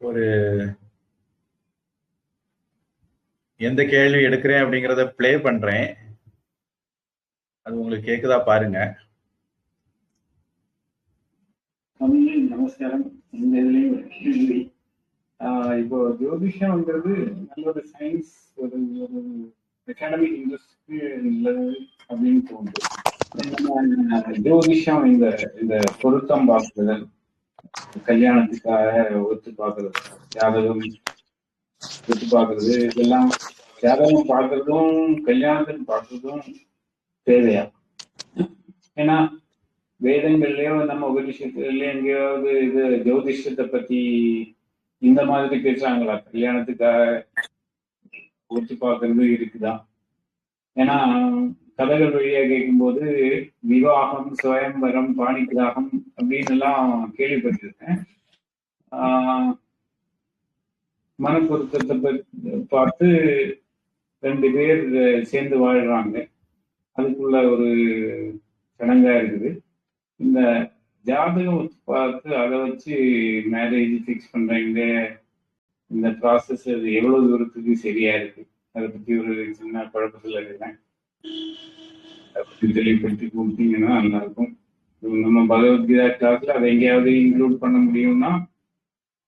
ஒரு எந்த கேள்வி எடுக்கிறேன் அப்படிங்கிறத பிளே பண்றேன். அது உங்களுக்கு கேக்குதா பாருங்க. நமஸ்காரம். இந்த இதுலயும் ஒரு கேள்வி. இப்போ ஜோதிஷம்ங்கிறது நல்ல ஒரு சயின்ஸ், ஒரு அகாடமிக் இன்ட்ரெஸ்ட்க்கு நல்லது அப்படின்னு தோணுது. ஜோதிஷம் இந்த பொருத்தம் பார்க்குதல், கல்யாணத்துக்காக ஒத்து பார்க்கறது, ஜாதகம் ஒத்து பார்க்கறது, இதெல்லாம் ஜாதகம் பார்க்கறதும் கல்யாணத்துக்கு பார்க்கறதும் தேவையா? ஏன்னா வேதங்கள்லயோ நம்ம உபநிஷத்துலயோ எங்கேயாவது இது ஜோதிஷத்தை பத்தி இந்த மாதிரி பேசுறாங்களா? கல்யாணத்துக்காக ஒத்து பார்க்கறது இருக்குதான்? ஏன்னா கதைகள் வழியா கேட்கும்போது விவாகம், சுயம்பரம், பாணிகிராகம் அப்படின்னு எல்லாம் கேள்விப்பட்டிருக்கேன். மனப்பொருத்தத்தை பார்த்து 2 பேர் சேர்ந்து வாழ்றாங்க, அதுக்குள்ள ஒரு சடங்கா இருக்குது. இந்த ஜாதகம் பார்த்து அதை வச்சு மேரேஜ் ஃபிக்ஸ் பண்றாங்க. இந்த ப்ராசஸ் அது எவ்வளவு தூரத்துக்கு சரியா இருக்கு? அதை பத்தி ஒரு சின்ன குழப்பத்தில் இருக்கேன். அதை பத்தி தெளிவுபடுத்தி கொடுத்தீங்கன்னா நல்லா இருக்கும். நம்ம பகவத்கீதா கிளாஸ்ல அதை எங்கேயாவது இன்க்ளூட் பண்ண முடியும்னா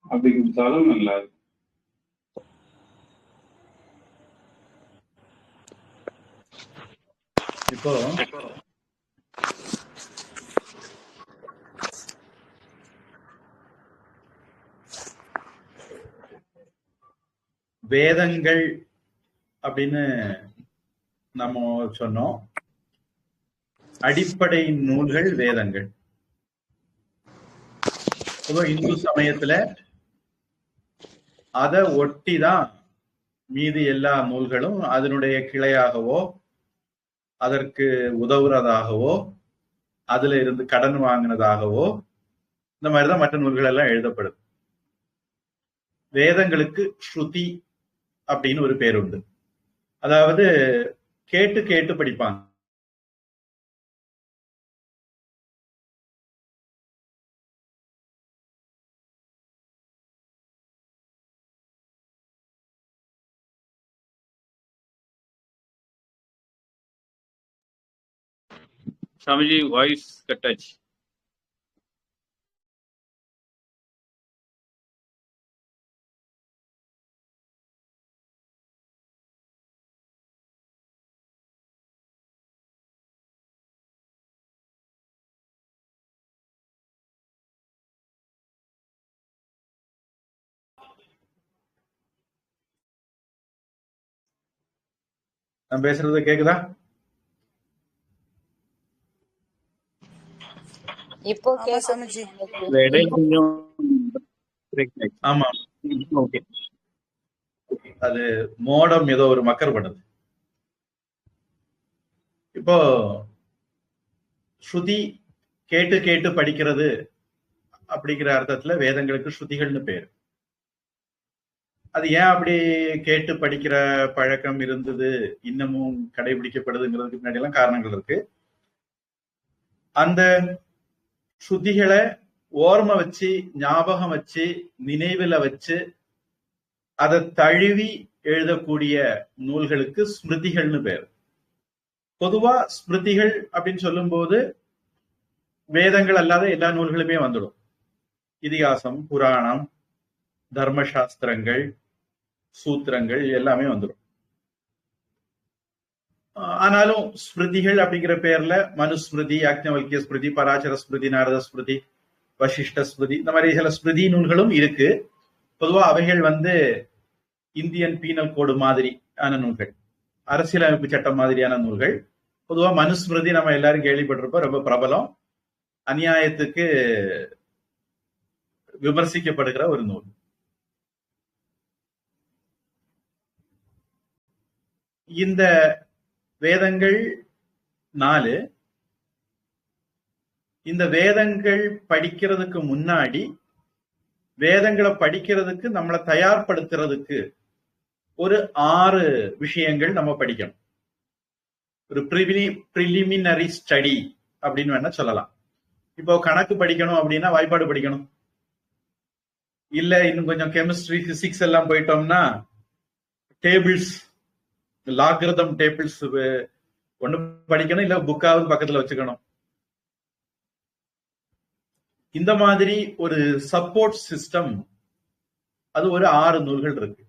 அப்படி கொடுத்தாலும் நல்லா இருக்கும். இப்போ வேதங்கள் அப்படின்னு நம்ம சொன்னோம். அடிப்படை நூல்கள் வேதங்கள். இந்து சமயத்துல அதை ஒட்டிதான் மீதி எல்லா நூல்களும் அதனுடைய கிளையாகவோ அதற்கு உதவுறதாகவோ அதுல இருந்து கடன் வாங்கினதாகவோ இந்த மாதிரிதான் மற்ற நூல்கள் எல்லாம் எழுதப்படுது. வேதங்களுக்கு ஸ்ருதி அப்படின்னு ஒரு பேர் உண்டு. அதாவது கேட்டு கேட்டு படிப்பாங்க. சாமிஜி வாய்ஸ் கட் ஆச்சு. நான் பேசுறது கேக்குதா? இப்போ ஆமா, அது மோடம் ஏதோ ஒரு மக்கர் பண்ணுது. இப்போ ஸ்ருதி கேட்டு கேட்டு படிக்கிறது அப்படிங்கிற அர்த்தத்துல வேதங்களுக்கு ஸ்ருதிகள்னு பேரு. அது ஏன் அப்படி கேட்டு படிக்கிற பழக்கம் இருந்தது, இன்னமும் கடைபிடிக்கப்படுதுங்கிறதுக்கு முன்னாடி எல்லாம் காரணங்கள் இருக்கு. அந்த ஸ்ருதிகளை ஓர்ம வச்சு, ஞாபகம் வச்சு, நினைவுல வச்சு அதை தழுவி எழுதக்கூடிய நூல்களுக்கு ஸ்மிருதிகள்னு பேர். பொதுவா ஸ்மிருதிகள் அப்படின்னு சொல்லும் போது வேதங்கள் அல்லாத எல்லா நூல்களுமே வந்துடும். இதிகாசம், புராணம், தர்மசாஸ்திரங்கள், சூத்திரங்கள் எல்லாமே வந்துடும். ஆனாலும் ஸ்மிருதிகள் அப்படிங்கிற பேர்ல மனுஸ்மிருதி, யாக்ஞவல்கிய ஸ்மிருதி, பராசர ஸ்மிருதி, நாரத ஸ்மிருதி, வசிஷ்ட ஸ்மிருதி, இந்த மாதிரி சில ஸ்மிருதி நூல்களும் இருக்கு. பொதுவா அவைகள் இந்தியன் பீனல் கோடு மாதிரியான நூல்கள், அரசியலமைப்பு சட்டம் மாதிரியான நூல்கள். பொதுவா மனுஸ்மிருதி நம்ம எல்லாரும் கேள்விப்பட்டிருப்போம், ரொம்ப பிரபலம், அநியாயத்துக்கு விமர்சிக்கப்படுகிற ஒரு நூல். இந்த வேதங்கள் 4. இந்த வேதங்கள் படிக்கிறதுக்கு முன்னாடி வேதங்களை படிக்கிறதுக்கு நம்மளை தயார்படுத்துறதுக்கு ஒரு 6 விஷயங்கள் நம்ம படிக்கணும். ஒரு பிரிலிமினரி ஸ்டடி அப்படின்னு வேணா சொல்லலாம். இப்போ கணக்கு படிக்கணும் அப்படின்னா வாய்ப்பாடு படிக்கணும். இல்ல இன்னும் கொஞ்சம் கெமிஸ்ட்ரி, பிசிக்ஸ் எல்லாம் போயிட்டோம்னா டேபிள்ஸ், லாகிரதம் டேபிள்ஸ் ஒண்ணு படிக்கணும், இல்ல புக்காவது பக்கத்துல வச்சுக்கணும். இந்த மாதிரி ஒரு சப்போர்ட் சிஸ்டம், அது ஒரு 6 நூல்கள் இருக்கு,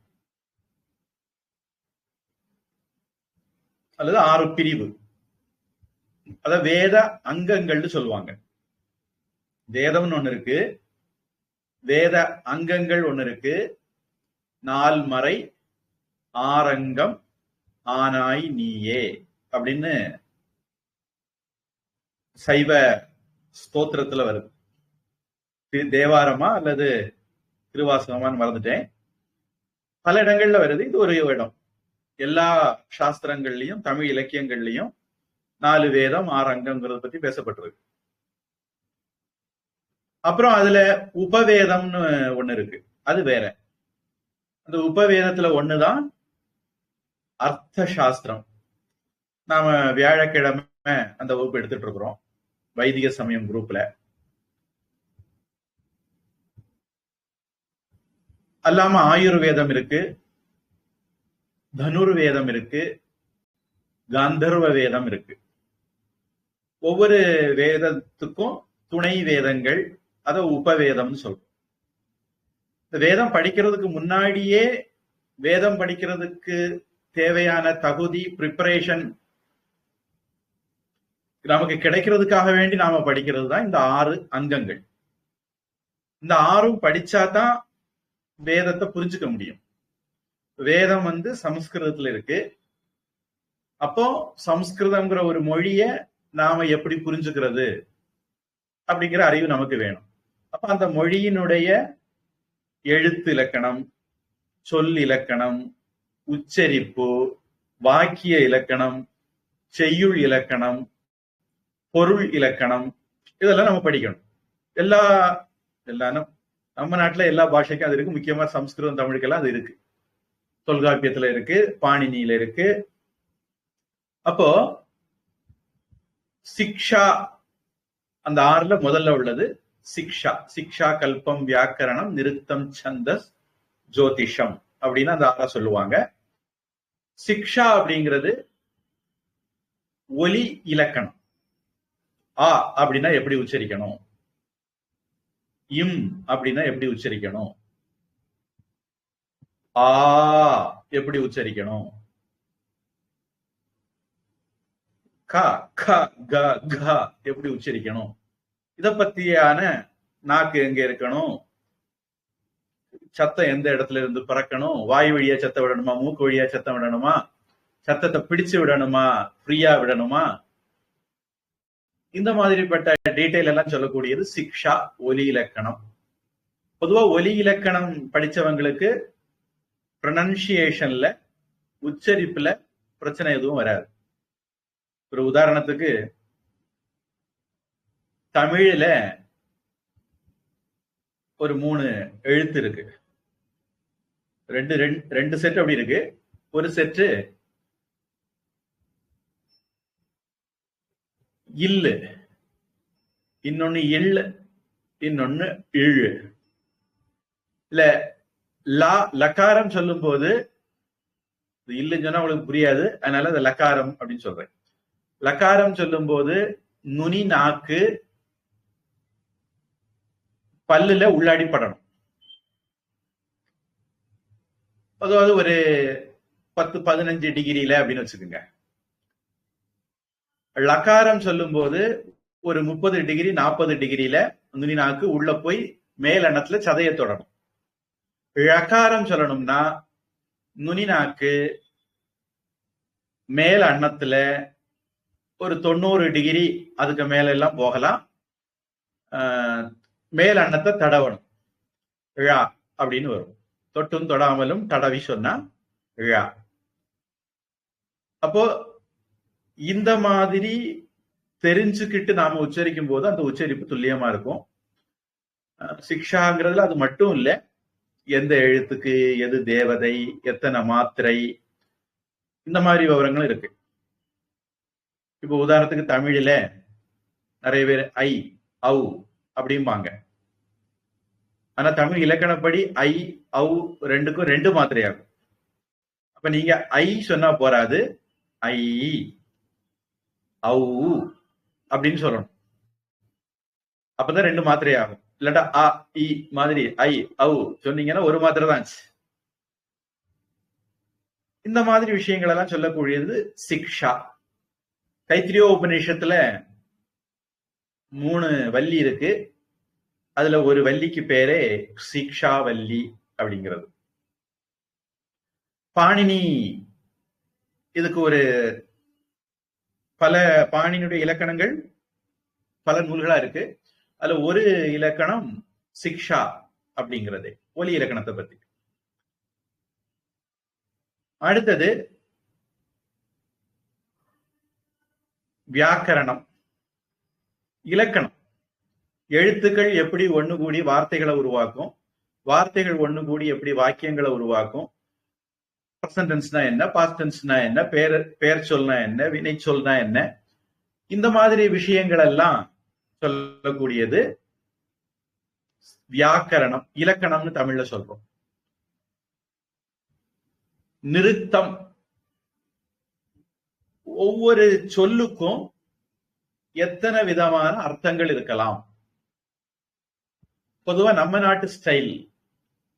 அல்லது 6 பிரிவு. அத வேத அங்கங்கள்னு சொல்லுவாங்க. வேதம்னு ஒண்ணு இருக்கு, வேத அங்கங்கள் ஒண்ணு இருக்கு, 4 மறை, ஆரங்கம், ஆனாய் நீயே அப்படின்னு சைவ ஸ்தோத்திரத்துல வருது. தேவாரமா அல்லது திருவாசகமான்னு மறந்துட்டேன், பல இடங்கள்ல வருது. இது ஒரு இடம். எல்லா சாஸ்திரங்கள்லயும் தமிழ் இலக்கியங்கள்லயும் 4 வேதம் 6 அங்கங்கிறத பத்தி பேசப்பட்டிருக்கு. அப்புறம் அதுல உபவேதம்னு ஒண்ணு இருக்கு, அது வேற. அந்த உபவேதத்துல ஒண்ணுதான் அர்த்த சாஸ்திரம். நாம வியாழக்கிழமை அந்த வகுப்பு எடுத்துட்டு இருக்கிறோம் வைதிக சமயம் குரூப்ல. அல்லாம ஆயுர்வேதம் இருக்கு, தனுர்வேதம் இருக்கு, காந்தர்வ வேதம் இருக்கு. ஒவ்வொரு வேதத்துக்கும் துணை வேதங்கள், அத உபவேதம்னு சொல்றோம். இந்த வேதம் படிக்கிறதுக்கு முன்னாடியே வேதம் படிக்கிறதுக்கு தேவையான தகுதி, ப்ரிப்பரேஷன் நமக்கு கிடைக்கிறதுக்காக வேண்டி நாம படிக்கிறது தான் இந்த 6 அங்கங்கள். இந்த 6ம் படிச்சாதான் வேதத்தை புரிஞ்சுக்க முடியும். வேதம் சமஸ்கிருதத்துல இருக்கு. அப்போ சமஸ்கிருதம்ங்கிற ஒரு மொழிய நாம எப்படி புரிஞ்சுக்கிறது அப்படிங்கிற அறிவு நமக்கு வேணும். அப்ப அந்த மொழியினுடைய எழுத்து இலக்கணம், சொல் இலக்கணம், உச்சரிப்பு, வாக்கிய இலக்கணம், செய்யுள் இலக்கணம், பொருள் இலக்கணம், இதெல்லாம் நம்ம படிக்கணும். எல்லா நம்ம நாட்டுல எல்லா பாஷைக்கும் அது இருக்கு. முக்கியமா சமஸ்கிருதம், தமிழுக்கெல்லாம் அது இருக்கு. தொல்காப்பியத்துல இருக்கு, பாணினியில இருக்கு. அப்போ சிக்ஷா, அந்த 6ல முதல்ல உள்ளது சிக்ஷா. சிக்ஷா கல்பம் வியாக்கரணம் நிருத்தம் சந்தஸ் ஜோதிஷம் அப்படின்னு அந்த 6 சொல்லுவாங்க. சிக்ஷா அப்படிங்கிறது ஒலி இலக்கணம். ஆ அப்படின்னா எப்படி உச்சரிக்கணும், இம் அப்படின்னா எப்படி உச்சரிக்கணும், ஆ எப்படி உச்சரிக்கணும், க க க க எப்படி உச்சரிக்கணும், இத பத்தியான நாக்கு எங்க இருக்கணும், சத்தம் எந்த இடத்துல இருந்து பறக்கணும், வாய் வழியா சத்தம் விடணுமா, மூக்கு வழியா சத்தம் விடணுமா, சத்தத்தை பிடிச்சு விடணுமா, ஃப்ரீயா விடணுமா, இந்த மாதிரிப்பட்ட டீடைல் எல்லாம் சொல்லக்கூடியது சிக்ஷா, ஒலி இலக்கணம். பொதுவா ஒலி இலக்கணம் படிச்சவங்களுக்கு ப்ரொனன்சியேஷன்ல, உச்சரிப்புல பிரச்சனை எதுவும் வராது. ஒரு உதாரணத்துக்கு, தமிழ்ல ஒரு 3 எழுத்து இருக்கு. ரெண்டு செட் அப்படி இருக்கு. ஒரு செட்டு இல்லு, இன்னொன்னு எள்ளு, இன்னொன்னு இழு. இல்ல லக்காரம் சொல்லும் போது, இல்லுன்னு சொன்னா உங்களுக்கு புரியாது, அதனால அது லக்காரம் அப்படின்னு சொல்றேன். லக்காரம் சொல்லும் போது நுனி நாக்கு பல்லுல உள்ளாடி படணும். அதாவது ஒரு 10-15 டிகிரியில அப்படின்னு வச்சுக்கோங்க. லக்காரம் சொல்லும் போது ஒரு 30 டிகிரி 40 டிகிரியில நுனி நாக்கு உள்ள போய் மேல் அன்னத்துல சதையை தொடணும். ழகாரம் சொல்லணும்னா நுனி நாக்கு மேல் அன்னத்துல ஒரு 90 டிகிரி அதுக்கு மேல எல்லாம் போகலாம், மேல் அன்னத்தை தடவணும். ழா அப்படின்னு வரும். தொட்டும் தொடாமலும் தடவி சொன்னா ழா. அப்போ இந்த மாதிரி தெரிஞ்சுக்கிட்டு நாம உச்சரிக்கும் போது அந்த உச்சரிப்பு துல்லியமா இருக்கும். சிக்ஷாங்கிறதுல அது மட்டும் இல்ல, எந்த எழுத்துக்கு எது தேவதை, எத்தனை மாத்திரை, இந்த மாதிரி விவரங்களும் இருக்கு. இப்போ உதாரணத்துக்கு தமிழில நிறைய பேர் ஐ ஔ அப்படிம்பாங்க. ஆனா தமிழ் இலக்கணப்படி ஐ ஔ ரெண்டுக்கும் 2 மாத்திரையாகும். அப்ப நீங்க ஐ சொன்னா போராது, ஐ ஔ அப்படின்னு சொல்லணும். அப்பதான் 2 மாத்திரை ஆகும். இல்லாட்டா அ இ மாதிரி ஐ ஔ சொன்னீங்கன்னா 1 மாத்திரை தான். இந்த மாதிரி விஷயங்கள் எல்லாம் சொல்லக்கூடியது சிக்ஷா. தைத்திரிய உபநிஷத்துல 3 வள்ளி இருக்கு. அதுல ஒரு வள்ளிக்கு பேரே சிக்ஷா வள்ளி அப்படிங்கிறது. பாணினி இதுக்கு ஒரு பல பாணினியுடைய இலக்கணங்கள் பல நூல்களா இருக்கு. அதுல ஒரு இலக்கணம் சிக்ஷா அப்படிங்கிறது ஒலி இலக்கணத்தை பத்தி. அடுத்தது வியாக்கரணம். இலக்கணம் எழுத்துக்கள் எப்படி ஒண்ணு கூடி வார்த்தைகளை உருவாக்கும், வார்த்தைகள் ஒண்ணு கூடி எப்படி வாக்கியங்களை உருவாக்கும், பிரசன்ட் டென்ஸ்னா என்ன, பாஸ்ட் டென்ஸ்னா என்ன, பெயர் சொல்னா என்ன, வினை சொல்னா என்ன, இந்த மாதிரி விஷயங்கள் எல்லாம் சொல்லக்கூடியது வியாக்கரணம். இலக்கணம்னு தமிழ்ல சொல்றோம். நிருத்தம் ஒவ்வொரு சொல்லுக்கும் எத்தனை விதமான அர்த்தங்கள் இருக்கலாம். பொதுவா நம்ம நாட்டு ஸ்டைல்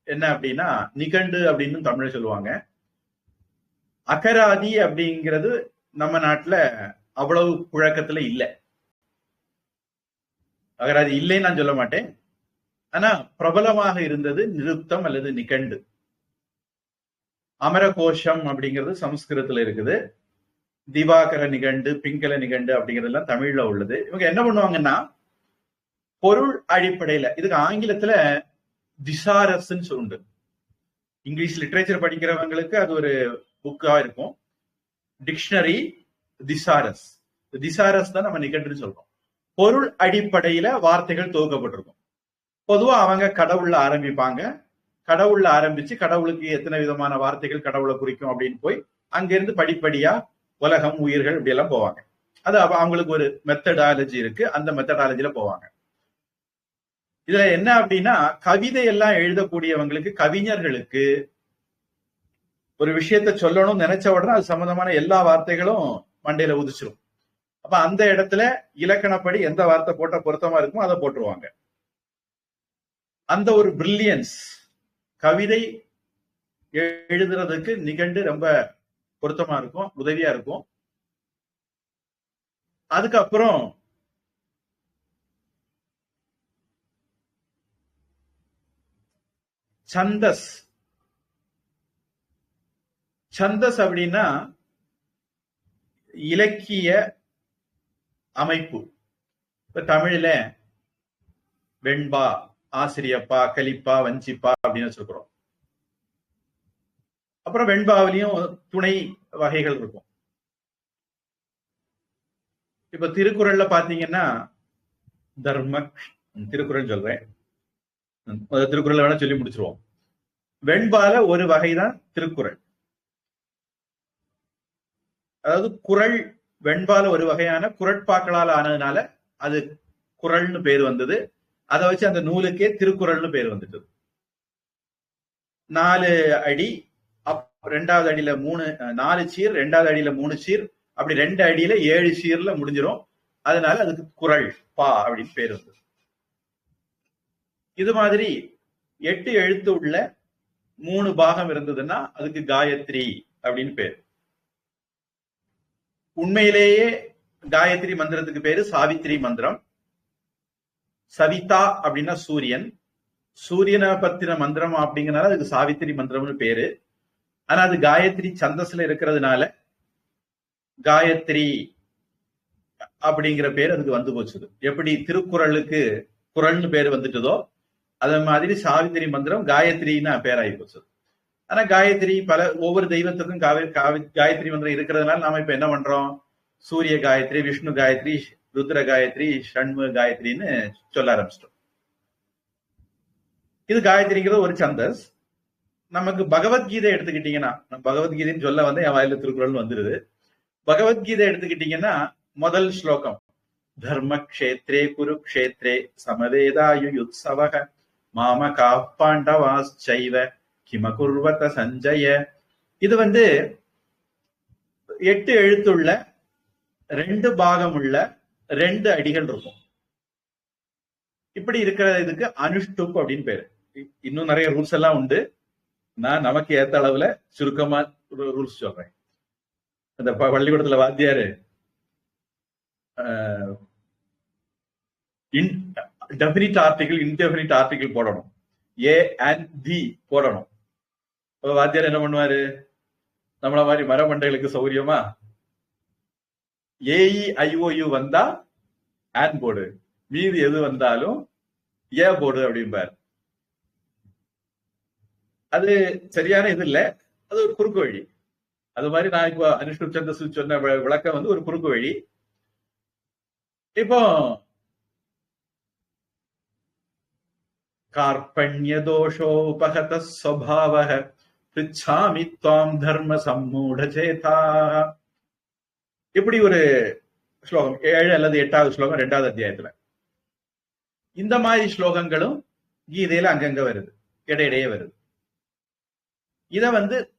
என்ன அப்படின்னா நிகண்டு அப்படின்னு தமிழ்ல சொல்லுவாங்க. அகராதி அப்படிங்கிறது நம்ம நாட்டுல அவ்வளவு புழக்கத்துல இல்லை. அகராதி இல்லைன்னு நான் சொல்ல மாட்டேன். ஆனா பிரபலமாக இருந்தது நிருத்தம் அல்லது நிகண்டு. அமரகோஷம் அப்படிங்கிறது சமஸ்கிருதத்துல இருக்குது. திவாகர நிகண்டு, பிங்கல நிகண்டு அப்படிங்கிறதெல்லாம் தமிழ்ல உள்ளது. இவங்க என்ன பண்ணுவாங்கன்னா பொருள் அடிப்படையில, இதுக்கு ஆங்கிலத்துல திசாரஸ் உண்டு. இங்கிலீஷ் லிட்ரேச்சர் படிக்கிறவங்களுக்கு அது ஒரு புக்கா இருக்கும். டிக்ஷனரி திசாரஸ். திசாரஸ் தான் நம்ம நிகண்டுன்னு சொல்றோம். பொருள் அடிப்படையில வார்த்தைகள் துவக்கப்பட்டிருக்கும். பொதுவா அவங்க கடவுள்ல ஆரம்பிப்பாங்க. கடவுள்ல ஆரம்பிச்சு கடவுளுக்கு எத்தனை விதமான வார்த்தைகள் கடவுளை குறிக்கும் அப்படின்னு போய் அங்கிருந்து படிப்படியா உலகம், உயிர்கள் இப்படி எல்லாம் போவாங்க. அது அவங்களுக்கு ஒரு மெத்தடாலஜி இருக்கு. அந்த மெத்தடாலஜில போவாங்க. இதுல என்ன அப்படின்னா கவிதை எல்லாம் எழுதக்கூடியவங்களுக்கு, கவிஞர்களுக்கு ஒரு விஷயத்த சொல்லணும்னு நினைச்ச உடனே அது சம்பந்தமான எல்லா வார்த்தைகளும் மண்டையில உதிச்சிரும். அப்ப அந்த இடத்துல இலக்கணப்படி எந்த வார்த்தை போட்டா பொருத்தமா இருக்குமோ அதை போட்டுருவாங்க. அந்த ஒரு பிரில்லியன்ஸ் கவிதை எழுதுறதுக்கு நிகண்டு ரொம்ப பொருத்தமா இருக்கும், உதவியா இருக்கும். அதுக்கப்புறம் சந்தஸ். சந்தஸ் அப்படின்னா இலக்கிய அமைப்பு. இப்ப தமிழ்ல வெண்பா, ஆசிரியப்பா, கலிப்பா, வஞ்சிப்பா அப்படின்னு வச்சிருக்கிறோம். அப்புறம் வெண்பாவிலையும் துணை வகைகள் இருக்கும். இப்ப திருக்குறள்ல பாத்தீங்கன்னா தர்ம, திருக்குறள் சொல்றேன், திருக்குறள் வேணா சொல்லி முடிச்சிருவோம். வெண்பால ஒரு வகைதான் திருக்குறள். அதாவது குறள் வெண்பால ஒரு வகையான குறட்பாக்களால் ஆனதுனால அது குறள்னு பேர் வந்தது. அதை வச்சு அந்த நூலுக்கே திருக்குறள்னு பேர் வந்துட்டு. 4 அடி, 2வது அடியில 4 சீர், 2வது அடியில 3 சீர், அப்படி 2 அடியில 7 சீர்ல முடிஞ்சிடும். அதனால அதுக்கு குறள் பா அப்படின்னு பேர் வந்தது. இது மாதிரி 8 எழுத்து உள்ள 3 பாகம் இருந்ததுன்னா அதுக்கு காயத்ரி அப்படின்னு பேர். உண்மையிலேயே காயத்ரி மந்திரத்துக்கு பேரு சாவித்ரி மந்திரம். சவிதா அப்படின்னா சூரியன். சூரியனை பத்தின மந்திரம் அப்படிங்கறதுனால அதுக்கு சாவித்திரி மந்திரம்னு பேரு. ஆனா அது காயத்ரி சந்தஸ்ல இருக்கிறதுனால காயத்ரி அப்படிங்கிற பேர் அதுக்கு வந்து போச்சுது. எப்படி திருக்குறளுக்கு குறள்னு பேர் வந்துட்டதோ அதே மாதிரி சாவித்திரி மந்திரம் காயத்ரின்னு பேராகி போச்சு. ஆனா காயத்ரி ஒவ்வொரு தெய்வத்துக்கும் காயத்ரி மந்திரம் இருக்கிறதுனால நாம இப்ப என்ன பண்றோம், சூரிய காயத்ரி, விஷ்ணு காயத்ரி, ருத்ர காயத்ரி, ஷண்முக காயத்ரின்னு சொல்ல ஆரம்பிச்சிட்டோம். இது காயத்ரிங்கிறது ஒரு சந்தஸ். நமக்கு பகவத்கீதை எடுத்துக்கிட்டீங்கன்னா, பகவத்கீதைன்னு சொல்ல வந்து என் வாயில திருக்குறள் வந்துருது. பகவத்கீதை எடுத்துக்கிட்டீங்கன்னா முதல் ஸ்லோகம் தர்மக்ஷேத்ரே குருக்ஷேத்ரே சமவேதாயுயுத்சவக மாமகா பாண்டவாஸ்சைவ கிமகுர்வத சஞ்சய. இது 8 எழுத்துள்ள 2 பாகம் உள்ள 2 அடிகள் இருக்கும். இப்படி இருக்கிற இதுக்கு அனுஷ்டுப் அப்படின்னு பேரு. இன்னும் நிறைய ரூல்ஸ் எல்லாம் உண்டு. நான் நமக்கு ஏத்த அளவுல சுருக்கமா ரூல்ஸ் சொல்றேன். இந்த பள்ளிக்கூடத்துல வாத்தியாரு டெஃபினிட் ஆர்டிகிள் இன்டெஃபினிட் ஆர்டிகிள் போடணும், ஏ அண்ட் தி போடணும். வாத்தியார் என்ன பண்ணுவாரு, நம்மள மாதிரி மரமண்டைகளுக்கு சௌகரியமா AEIOU வந்தா ஆன் போடு, மீதி எது வந்தாலும் ஏ போடு அப்படிம்பார். அது சரியான இது இல்ல, அது ஒரு குறுக்கு வழி. அது மாதிரி நான் இப்போ அனுஷ்டுப் சந்தஸ் சொன்ன விளக்கம் ஒரு குறுக்கு வழி. இப்போ கார்பண்ய தோஷோ உபகத ஸ்வபாவஹ பிச்சாமி த்வாம் தர்ம சம்மூடசேதா. இப்படி ஒரு ஸ்லோகம் 7 அல்லது 8வது ஸ்லோகம் 2வது அத்தியாயத்துல. இந்த மாதிரி ஸ்லோகங்களும் கீதையில அங்கங்க வருது, இடையிடையே வருது. இத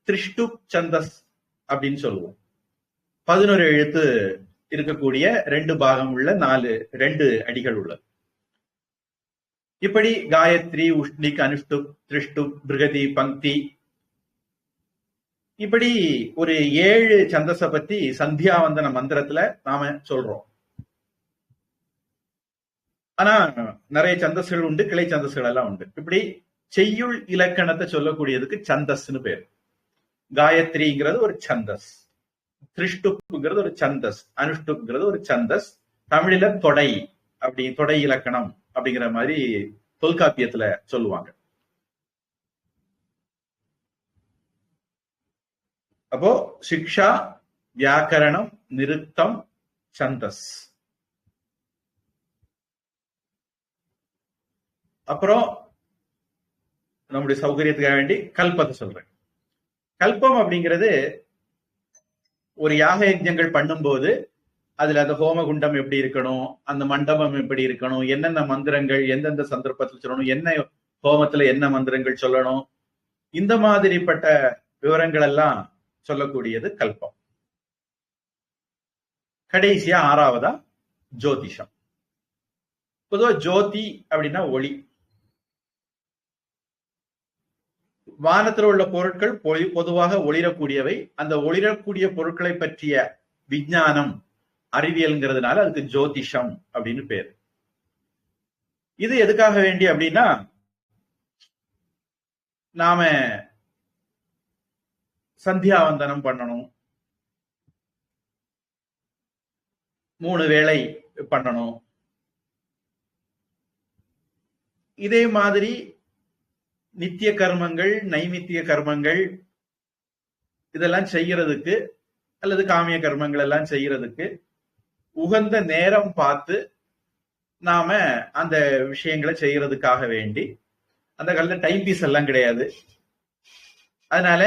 திரிஷ்டுப் சந்தஸ் அப்படின்னு சொல்லுவோம். 11 எழுத்து இருக்கக்கூடிய 2 பாகம் உள்ள 2 அடிகள் உள்ளது. இப்படி காயத்ரி, உஷ்ணிக், அனுஷ்டுப், திரிஷ்டுப், பிருகதி, பங்கி, இப்படி ஒரு 7 சந்தஸ பத்தி சந்தியாவந்தன மந்திரத்துல நாம சொல்றோம். ஆனா நிறைய சந்தஸ்கள் உண்டு, கிளை சந்தஸ்கள் எல்லாம் உண்டு. இப்படி செய்யுள் இலக்கணத்தை சொல்லக்கூடியதுக்கு சந்தஸ்ன்னு பேர். காயத்ரிங்கிறது ஒரு சந்தஸ், திரிஷ்டுப்ங்கிறது ஒரு சந்தஸ், அனுஷ்டுப்ங்கிறது ஒரு சந்தஸ். தமிழில தொடை, அப்படி தொடை இலக்கணம் அப்படிங்கிற மாதிரி தொல்காப்பியத்துல சொல்லுவாங்க. அப்போ சிக்ஷா, வியாக்கரணம், நிருக்தம், சந்தஸ். அப்புறம் நம்முடைய சௌகரியத்துக்காக வேண்டி கல்பத்தை சொல்றேன். கல்பம் அப்படிங்கிறது ஒரு யாக யஜ்ஞங்கள் பண்ணும்போது அதுல அந்த ஹோமகுண்டம் எப்படி இருக்கணும், அந்த மண்டபம் எப்படி இருக்கணும், என்னென்ன மந்திரங்கள் எந்தெந்த சந்தர்ப்பத்தில் சொல்லணும், என்ன ஹோமத்துல என்ன மந்திரங்கள் சொல்லணும், இந்த மாதிரிப்பட்ட விவரங்கள் எல்லாம் சொல்லக்கூடியது கல்பம். கடைசியா 6வதா ஜோதிஷம். பொதுவா ஜோதி அப்படின்னா ஒளி. வானத்தில் உள்ள பொருட்கள் பொதுவாக ஒளிரக்கூடியவை. அந்த ஒளிரக்கூடிய பொருட்களை பற்றிய விஞ்ஞானம், அறிவியல்ங்கிறதுனால அதுக்கு ஜோதிஷம் அப்படின்னு பேரு. இது எதுக்காக வேண்டி அப்படின்னா, நாம சந்தியாவந்தனம் பண்ணணும், 3 வேளை பண்ணணும். இதே மாதிரி நித்திய கர்மங்கள், நைமித்திய கர்மங்கள் இதெல்லாம் செய்யறதுக்கு, அல்லது காமிய கர்மங்கள் எல்லாம் செய்யறதுக்கு உகந்த நேரம் பார்த்து நாம அந்த விஷயங்களை செய்யறதுக்காக வேண்டி, அந்த காலத்துல டைம் பீஸ் எல்லாம் கிடையாது. அதனால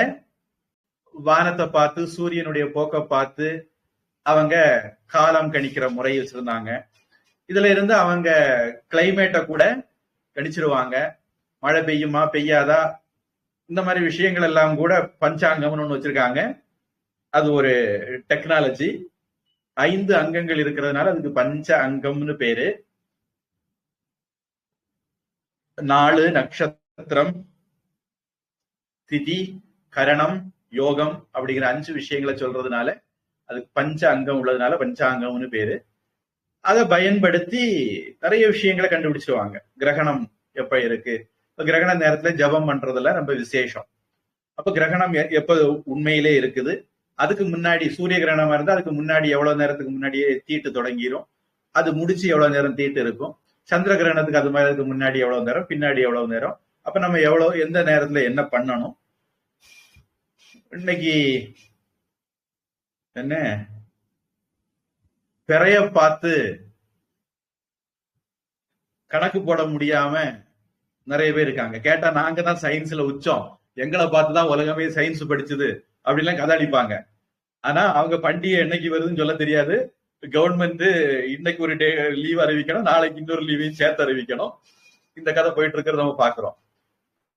வானத்தை பார்த்து, சூரியனுடைய போக்கை பார்த்து அவங்க காலம் கணிக்கிற முறை வச்சிருந்தாங்க. இதுல இருந்து அவங்க கிளைமேட்டை கூட கணிச்சிருவாங்க. மழை பெய்யுமா பெய்யாதா, இந்த மாதிரி விஷயங்கள் எல்லாம் கூட பஞ்சாங்கம்னு ஒண்ணு வச்சிருக்காங்க. அது ஒரு டெக்னாலஜி. 5 அங்கங்கள் இருக்கிறதுனால அதுக்கு பஞ்ச அங்கம்னு பேரு. 4 நட்சத்திரம், திதி, கரணம், யோகம் அப்படிங்கிற 5 விஷயங்களை சொல்றதுனால அதுக்கு பஞ்ச அங்கம் உள்ளதுனால பஞ்சாங்கம்னு பேரு. அதை பயன்படுத்தி நிறைய விஷயங்களை கண்டுபிடிச்சிருவாங்க. கிரகணம் எப்ப இருக்கு, கிரகண நேரத்துல ஜபம் பண்றதுல ரொம்ப விசேஷம். அப்ப கிரகணம் எப்ப உண்மையிலே இருக்குது, அதுக்கு முன்னாடி சூரிய கிரகணமா இருந்தா அதுக்கு முன்னாடி எவ்வளவு நேரத்துக்கு முன்னாடியே தீட்டு தொடங்கிரும், அது முடிச்சு எவ்வளவு நேரம் தீட்டு இருக்கும். சந்திர கிரகணத்துக்கு அது மாதிரி அதுக்கு முன்னாடி எவ்வளவு நேரம், பின்னாடி எவ்வளவு நேரம், அப்ப நம்ம எந்த நேரத்துல என்ன பண்ணணும். இன்னைக்கு என்ன பிறைய பார்த்து கணக்கு போட முடியாம நிறைய பேர் இருக்காங்க. கேட்டா நாங்க தான் சயின்ஸ்ல உச்சம், எங்களை பார்த்துதான் உலகமே சயின்ஸ் படிச்சது அப்படின்லாம் கதை அடிப்பாங்க. ஆனா அவங்க பண்டிகை என்னைக்கு வருதுன்னு சொல்ல தெரியாது, கவர்மெண்ட் இன்னைக்கு ஒரு டே லீவ் அறிவிக்கணும், நாளைக்கு இன்னொரு லீவையும் சேர்த்து அறிவிக்கணும். இந்த கதை போயிட்டு இருக்கிறத நம்ம பாக்குறோம்.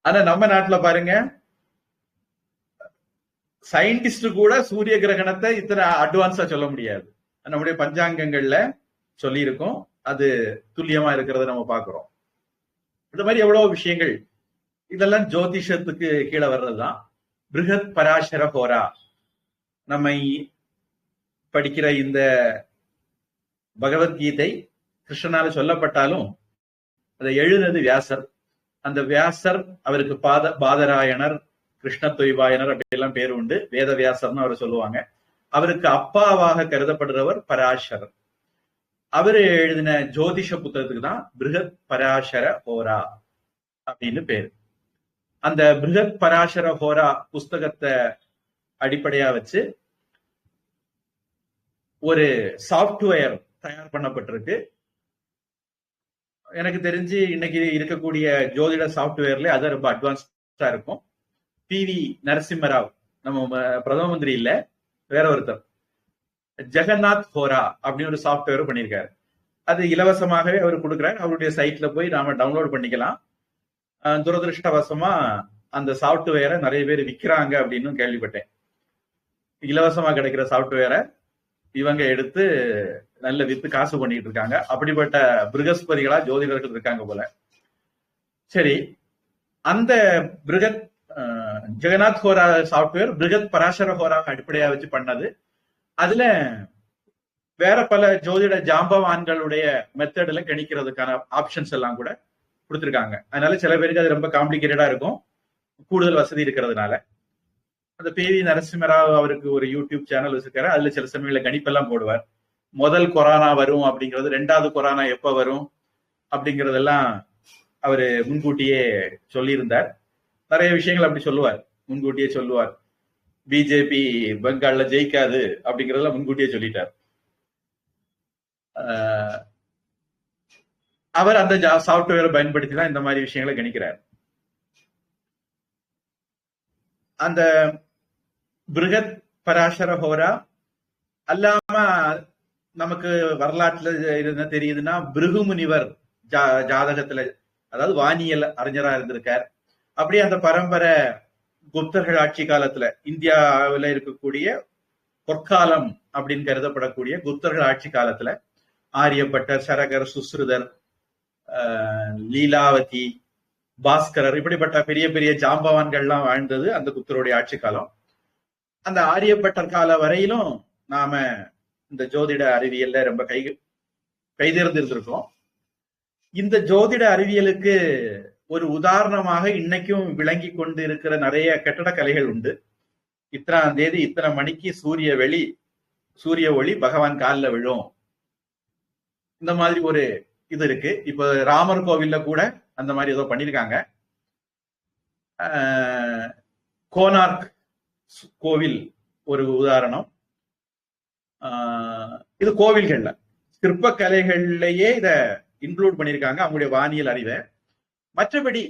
ஆனா நம்ம நாட்டுல பாருங்க, சயின்டிஸ்ட் கூட சூரிய கிரகணத்தை இத்தனை அட்வான்ஸா சொல்ல முடியாது. நம்முடைய பஞ்சாங்கங்கள்ல சொல்லி இருக்கோம், அது துல்லியமா இருக்கிறத நம்ம பாக்குறோம். இந்த மாதிரி எவ்வளவு விஷயங்கள், இதெல்லாம் ஜோதிஷத்துக்கு கீழே வர்றதுதான். பிருகத் பராசர ஹோரா நம்மை படிக்கிற இந்த பகவத்கீதை கிருஷ்ணனால சொல்லப்பட்டாலும் அதை எழுதினது வியாசர். அந்த வியாசர் அவருக்கு பாதராயணர், கிருஷ்ண தொய்வாயனர் அப்படி எல்லாம் பேர் உண்டு. வேத வியாசர்னு அவர் சொல்லுவாங்க. அவருக்கு அப்பாவாக கருதப்படுறவர் பராசரர். அவரு எழுதின ஜோதிஷ புத்தகத்துக்கு தான் பிருகத் பராசர ஹோரா அப்படின்னு பேரு. அந்த பிருகத் பராசர ஹோரா புஸ்தகத்தை அடிப்படையா வச்சு ஒரு சாப்ட்வேர் தயார் பண்ணப்பட்டிருக்கு. எனக்கு தெரிஞ்சு இன்னைக்கு இருக்கக்கூடிய ஜோதிட சாப்ட்வேர்ல அது ரொம்ப அட்வான்ஸ்டா இருக்கும். PV நரசிம்மராவ், நம்ம பிரதம மந்திரி இல்ல, வேற ஒருத்தர், ஜெகநாத் ஹோரா அப்படின்னு ஒரு சாப்ட்வேர் பண்ணியிருக்காரு. அது இலவசமாகவே அவர் கொடுக்குறாரு. அவருடைய சைட்ல போய் நாம டவுன்லோட் பண்ணிக்கலாம். துரதிருஷ்டவசமா அந்த சாப்ட்வேரை நிறைய பேர் விற்கிறாங்க அப்படின்னு கேள்விப்பட்டேன். இலவசமா கிடைக்கிற சாப்ட்வேரை இவங்க எடுத்து நல்ல வித்து காசு பண்ணிட்டு இருக்காங்க. அப்படிப்பட்ட பிருகஸ்பதிகளா ஜோதிடர்கள் இருக்காங்க போல. சரி, அந்த பிருகத் ஜெகநாத் ஹோரா சாப்ட்வேர் பிருகத் பராசர ஹோரா அடிப்படையா வச்சு பண்ணது. அதுல வேற பல ஜோதிட ஜாம்பவான்களுடைய மெத்தட்ல கணிக்கிறதுக்கான ஆப்ஷன்ஸ் எல்லாம் கூட கொடுத்திருக்காங்க. அதனால சில பேருக்கு அது ரொம்ப காம்ப்ளிகேட்டடா இருக்கும், கூடுதல் வசதி இருக்கிறதுனால. அந்த PV நரசிம்மராவ் அவருக்கு ஒரு யூடியூப் சேனல் வச்சிருக்காரு. அதுல சில சமயங்கள கணிப்பெல்லாம் போடுவார். முதல் கொரோனா வரும் அப்படிங்கிறது, 2வது கொரோனா எப்ப வரும் அப்படிங்கறதெல்லாம் அவரு முன்கூட்டியே சொல்லியிருந்தார். நிறைய விஷயங்கள் அப்படி சொல்லுவார், முன்கூட்டியே சொல்லுவார். பிஜேபி பெங்கால்ல ஜெயிக்காது அப்படிங்கறதெல்லாம் முன்கூட்டியே சொல்லிட்டார். அவர் அந்த சாப்ட்வேரை பயன்படுத்தி தான் இந்த மாதிரி விஷயங்களை கணிக்கிறார். அந்த பிருகத் பராசர ஹோரா அல்லாம நமக்கு வரலாற்றுல என்ன தெரியுதுன்னா, பிருகு முனிவர் ஜாதகத்துல, அதாவது வானியல் அறிஞரா இருந்திருக்கார். அப்படியே அந்த பரம்பரை குப்தர்கள் ஆட்சி காலத்துல, இந்தியாவில இருக்கக்கூடிய பொற்காலம் அப்படின்னு கருதப்படக்கூடிய குப்தர்கள் ஆட்சி காலத்துல ஆரியப்பட்டர், சரகர், சுஸ்ருதர், லீலாவதி, பாஸ்கரர், இப்படிப்பட்ட பெரிய பெரிய ஜாம்பவான்கள்லாம் வாழ்ந்தது அந்த குப்தருடைய ஆட்சி காலம். அந்த ஆரியப்பட்டர் கால வரையிலும் நாம இந்த ஜோதிட அறிவியல்ல ரொம்ப கைதேர்ந்திருந்திருக்கோம். இந்த ஜோதிட அறிவியலுக்கு ஒரு உதாரணமாக இன்னைக்கும் விளங்கி கொண்டு இருக்கிற நிறைய கட்டடக்கலைகள் உண்டு. இத்தனாம் தேதி இத்தனை மணிக்கு சூரிய ஒளி பகவான் காலில் விழும், இந்த மாதிரி ஒரு இது இருக்கு. இப்ப ராமர் கோவில்ல கூட அந்த மாதிரி ஏதோ பண்ணிருக்காங்க. கோனார்க் கோவில் ஒரு உதாரணம். இது கோவில்கள்ல சிற்ப கலைகள்லயே இத இன்க்ளூட் பண்ணிருக்காங்க, அவங்களுடைய வானியல் அறிவை. மற்றபடி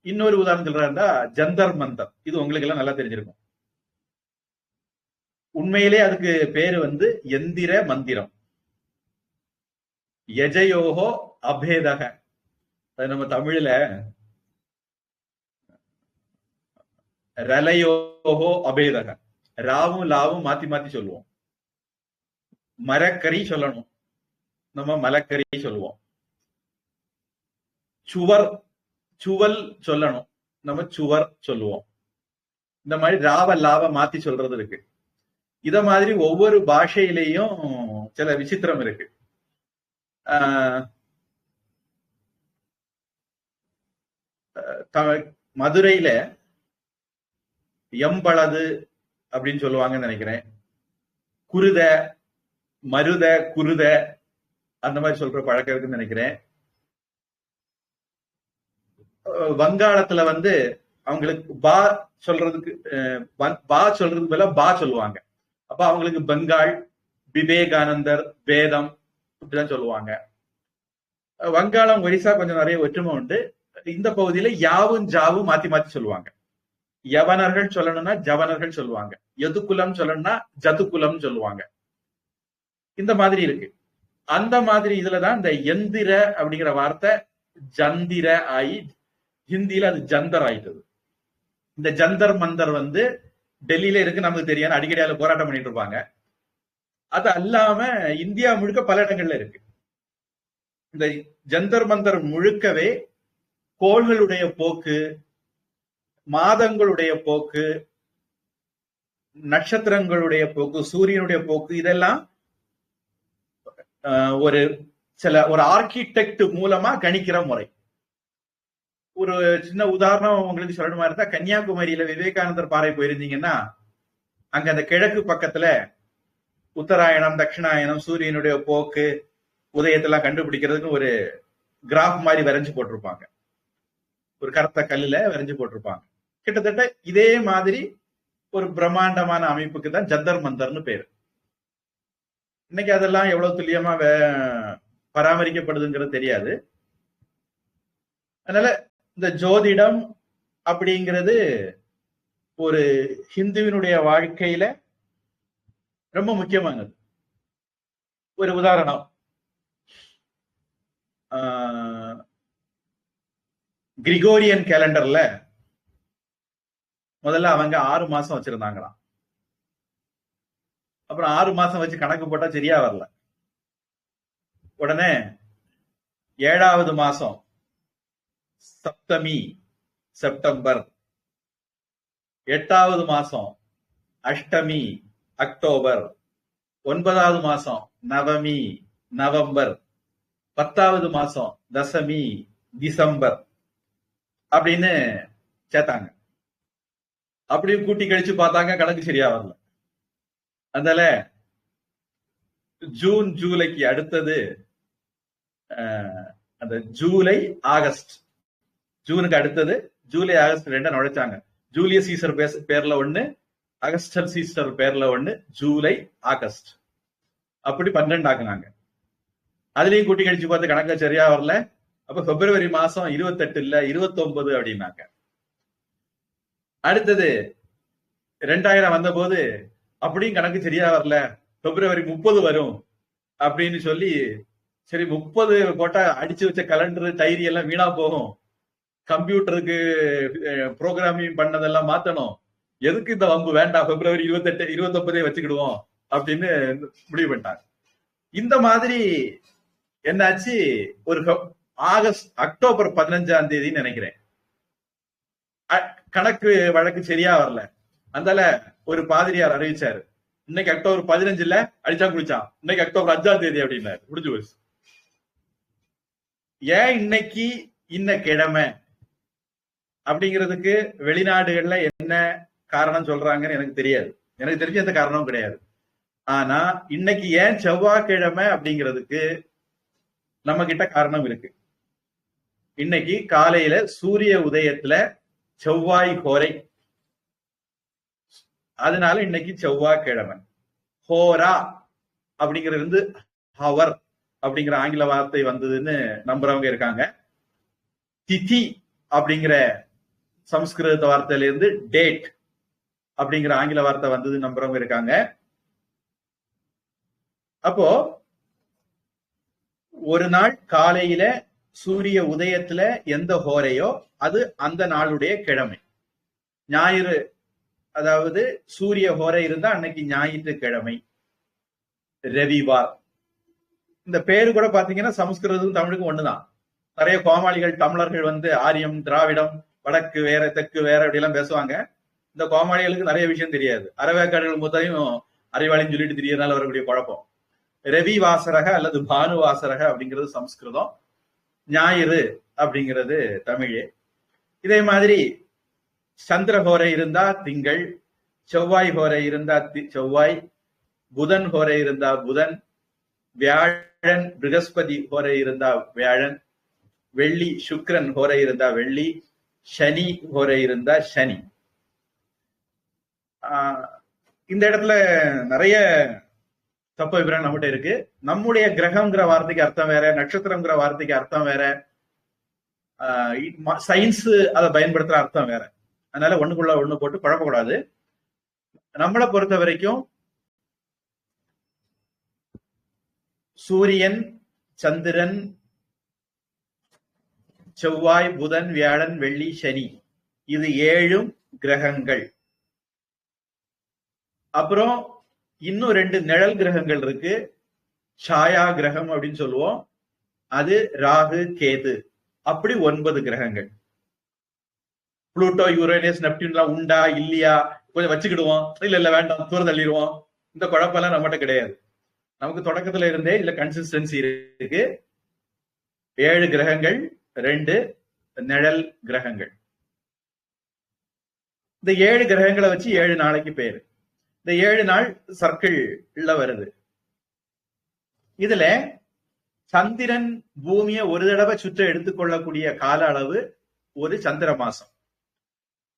இன்னொரு உதாரணம் சொல்றாருந்தா ஜந்தர் மந்தர், இது உங்களுக்கு எல்லாம் நல்லா தெரிஞ்சிருக்கும். உண்மையிலே அதுக்கு பேரு எந்திர மந்திரம், யஜயோகோ அபேதக. அது நம்ம தமிழ்ல ரலயோகோ அபேதக, ராவும் லாவும் மாத்தி மாத்தி சொல்லுவோம். மரக்கறி சொல்லணும், நம்ம மலக்கறி சொல்லுவோம். சுவல் சொல்லணும், நம்ம சுவர் சொல்லுவோம். இந்த மாதிரி ராவ லாவ மாத்தி சொல்றது இருக்கு. இத மாதிரி ஒவ்வொரு பாஷையிலையும் சில விசித்திரம் இருக்கு. மதுரையில எம்பளது அப்படின்னு சொல்லுவாங்கன்னு நினைக்கிறேன். குருத, மருத, குருத அந்த மாதிரி சொல்ற பழக்கம் இருக்குன்னு நினைக்கிறேன். வங்காளத்துல அவங்களுக்கு பா சொல்றதுக்கு பதிலா பா சொல்லுவாங்க. அப்ப அவங்களுக்கு பெங்கால், விவேகானந்தர், வேதம் இப்படிதான் சொல்லுவாங்க. வங்காளம், ஒரிசா கொஞ்சம் நிறைய ஒற்றுமை உண்டு. இந்த பகுதியில யாவும் ஜாவும் மாத்தி மாத்தி சொல்லுவாங்க. யவனர்கள் சொல்லணும்னா ஜவனர்கள் சொல்லுவாங்க, எதுகுலம் சொல்லணும்னா ஜதுகுலம் சொல்லுவாங்க. இந்த மாதிரி இருக்கு. அந்த மாதிரி இதுலதான் இந்த எந்திர அப்படிங்கிற வார்த்தை ஜந்திர ஆகி ஹிந்தியில அது ஜந்தர் ஆயிட்டது. இந்த ஜந்தர் மந்தர் வந்து டெல்லியில இருக்கு, நமக்கு தெரியாது, அடிக்கடி போராட்டம் பண்ணிட்டு இருப்பாங்க. அது அல்லாம இந்தியா முழுக்க பல இடங்கள்ல இருக்கு. இந்த ஜந்தர் மந்தர் முழுக்கவே கோள்களுடைய போக்கு, மாதங்களுடைய போக்கு, நட்சத்திரங்களுடைய போக்கு, சூரியனுடைய போக்கு, இதெல்லாம் ஒரு ஆர்கிடெக்ட் மூலமா கணிக்கிற முறை. ஒரு சின்ன உதாரணம் உங்களுக்கு சொல்லணுமா இருந்தா, கன்னியாகுமரியில விவேகானந்தர் பாறை போயிருந்தீங்கன்னா அங்க அந்த கிழக்கு பக்கத்துல உத்தராயணம், தட்சிணாயனம், சூரியனுடைய போக்கு, உதயத்தெல்லாம் கண்டுபிடிக்கிறதுக்கு ஒரு கிராஃப் மாதிரி வரைஞ்சு போட்டிருப்பாங்க. ஒரு கருத்த கல்லுல வரைஞ்சு போட்டிருப்பாங்க. கிட்டத்தட்ட இதே மாதிரி ஒரு பிரம்மாண்டமான அமைப்புக்கு தான் ஜந்தர் மந்தர்னு பேரு. இன்னைக்கு அதெல்லாம் எவ்வளவு துல்லியமா பராமரிக்கப்படுதுங்கிறது தெரியாது. அதனால இந்த ஜோதிடம் அப்படிங்கிறது ஒரு ஹிந்துவினுடைய வாழ்க்கையில ரொம்ப முக்கியமானது. ஒரு உதாரணம், கிரிகோரியன் கேலண்டர்ல முதல்ல அவங்க 6 மாசம் வச்சிருந்தாங்களாம். அப்புறம் 6 மாசம் வச்சு கணக்கு போட்டா சரியா வரல. உடனே 7வது மாசம் சப்தமி செப்டம்பர், 8வது மாசம் அஷ்டமி அக்டோபர், 9வது மாசம் நவமி நவம்பர், 10வது மாசம் தசமி டிசம்பர் அப்படின்னு சேர்த்தாங்க. அப்படியும் கூட்டி கழிச்சு பார்த்தாங்க, கணக்கு சரியா வரல. அதனால ஜூன் ஜூலைக்கு அடுத்தது அந்த ஜூலை ஆகஸ்ட், ஜூனுக்கு அடுத்தது ஜூலை ஆகஸ்ட் 2 நுழைச்சாங்க. ஜூலியஸ் சீசர் பேர்ல ஒண்ணு, அகஸ்டர் சீசர் பேர்ல ஒண்ணு, ஜூலை ஆகஸ்ட், அப்படி 12 ஆக்குனாங்க. அதுலயும் கூட்டி கழிச்சு பார்த்து கணக்குல சரியா வரல. அப்ப பிப்ரவரி மாசம் 28 இல்ல 29 அப்படின்னாங்க. அடுத்தது 2000 வந்த போது அப்படியும் கணக்கு சரியா வரல, பிப்ரவரி 30 வரும் அப்படின்னு சொல்லி, சரி 30 போட்டா அடிச்சு வச்ச கலண்டர் டைரி எல்லாம் வீணா போகும், கம்ப்யூட்டருக்கு ப்ரோக்ராமிங் பண்ணதெல்லாம் மாத்தணும், எதுக்கு இந்த வம்பு, வேண்டாம், பிப்ரவரி 28 29 வச்சுக்கிடுவோம் அப்படின்னு முடிவு பண்ணிட்டாங்க. இந்த மாதிரி என்னாச்சு, ஒரு அக்டோபர் 15ஆம் தேதின்னு நினைக்கிறேன், கணக்கு வழக்கு சரியா வரல. அதனால ஒரு பாதிரியார் அறிவிச்சாரு, இன்னைக்கு அக்டோபர் 15 இல்ல, அடிச்சா குடிச்சான், இன்னைக்கு அக்டோபர் 5ஆம் தேதி அப்படின்னாரு. முடிஞ்சு போச்சு. ஏன் இன்னைக்கு இன்ன கிழமை அப்படிங்கிறதுக்கு வெளிநாடுகள்ல என்ன காரணம் சொல்றாங்கன்னு எனக்கு தெரியாது, எனக்கு தெரிஞ்ச எந்த காரணமும் கிடையாது. ஆனா இன்னைக்கு ஏன் செவ்வாய்க்கிழமை அப்படிங்கிறதுக்கு நம்ம கிட்ட காரணம் இருக்கு. இன்னைக்கு காலையில சூரிய உதயத்துல செவ்வாய் ஹோரை, அதனால இன்னைக்கு செவ்வாய்க்கிழமை. ஹோரா அப்படிங்கிறது வந்து ஹவர் அப்படிங்கிற ஆங்கில வார்த்தை வந்ததுன்னு நம்புறவங்க இருக்காங்க. திதி அப்படிங்கிற சம்ஸ்கிருத வார்த்தையில இருந்து டேட் அப்படிங்கிற ஆங்கில வார்த்தை வந்தது நம்புறவங்க இருக்காங்க. அப்போ ஒரு நாள் காலையில சூரிய உதயத்துல எந்த ஹோரையோ அது அந்த நாளுடைய கிழமை. ஞாயிறு, அதாவது சூரிய ஹோரை இருந்தா அன்னைக்கு ஞாயிற்றுக்கிழமை, ரவிவார். இந்த பேரு கூட பாத்தீங்கன்னா சமஸ்கிருதம் தமிழுக்கும் ஒண்ணுதான். நிறைய கோமாளிகள் தமிழர்கள் வந்து ஆரியம், திராவிடம், வடக்கு வேற, தெற்கு வேற அப்படி எல்லாம் பேசுவாங்க. இந்த கோமாளிகளுக்கு நிறைய விஷயம் தெரியாது. அறவேக்காடுகள் மொத்தம் அறிவாளின்னு சொல்லிட்டு தெரியறதுனால வரக்கூடிய குழப்பம். ரவி வாசரக அல்லது பானு வாசரக அப்படிங்கிறது சமஸ்கிருதம், ஞாயிறு அப்படிங்கிறது தமிழ். இதே மாதிரி சந்திர ஹோரை இருந்தா திங்கள், செவ்வாய் ஹோரை இருந்தா செவ்வாய், புதன் ஹோரை இருந்தா புதன், வியாழன் பிருகஸ்பதி ஹோரை இருந்தா வியாழன், வெள்ளி சுக்கிரன் ஹோரை இருந்தா வெள்ளி, சனி ஹோரை இருந்தா சனி. இந்த இடத்துல நிறைய தப்பு அபிப்பிராயம் நம்மகிட்ட இருக்கு. நம்முடைய கிரகம்ங்கிற வார்த்தைக்கு அர்த்தம் வேற, நட்சத்திரம்ங்கிற வார்த்தைக்கு அர்த்தம் வேற, சயின்ஸ் அதை பயன்படுத்துற அர்த்தம் வேற. அதனால ஒண்ணுக்குள்ள ஒண்ணு போட்டு குழப்பக்கூடாது. நம்மளை பொறுத்த வரைக்கும் சூரியன், சந்திரன், செவ்வாய், புதன், வியாழன், வெள்ளி, சனி, இது 7 கிரகங்கள். அப்புறம் இன்னும் 2 நிழல் கிரகங்கள் இருக்கு. சாயா கிரகம் அப்படின்னு சொல்லுவோம். அது ராகு, கேது, அப்படி 9 கிரகங்கள். புளூட்டோ, யுரேனஸ், நெப்டியூன் எல்லாம் உண்டா இல்லையா, கொஞ்சம் வச்சுக்கிடுவோம், இல்ல வேண்டாம் தூர தள்ளிடுவோம், இந்த குழப்பெல்லாம் நம்மகிட்ட கிடையாது. நமக்கு தொடக்கத்துல இருந்தே இதுல கன்சிஸ்டன்சி இருக்கு. 7 கிரகங்கள், 2 நிழல் கிரகங்கள். இந்த 7 கிரகங்களை வச்சு 7 நாளைக்கு பேரு. இந்த 7 நாள் சர்க்கிள்ல வருது. இதுல சந்திரன் பூமியை ஒரு தடவை சுற்ற எடுத்துக்கொள்ளக்கூடிய கால அளவு ஒரு சந்திர மாசம்.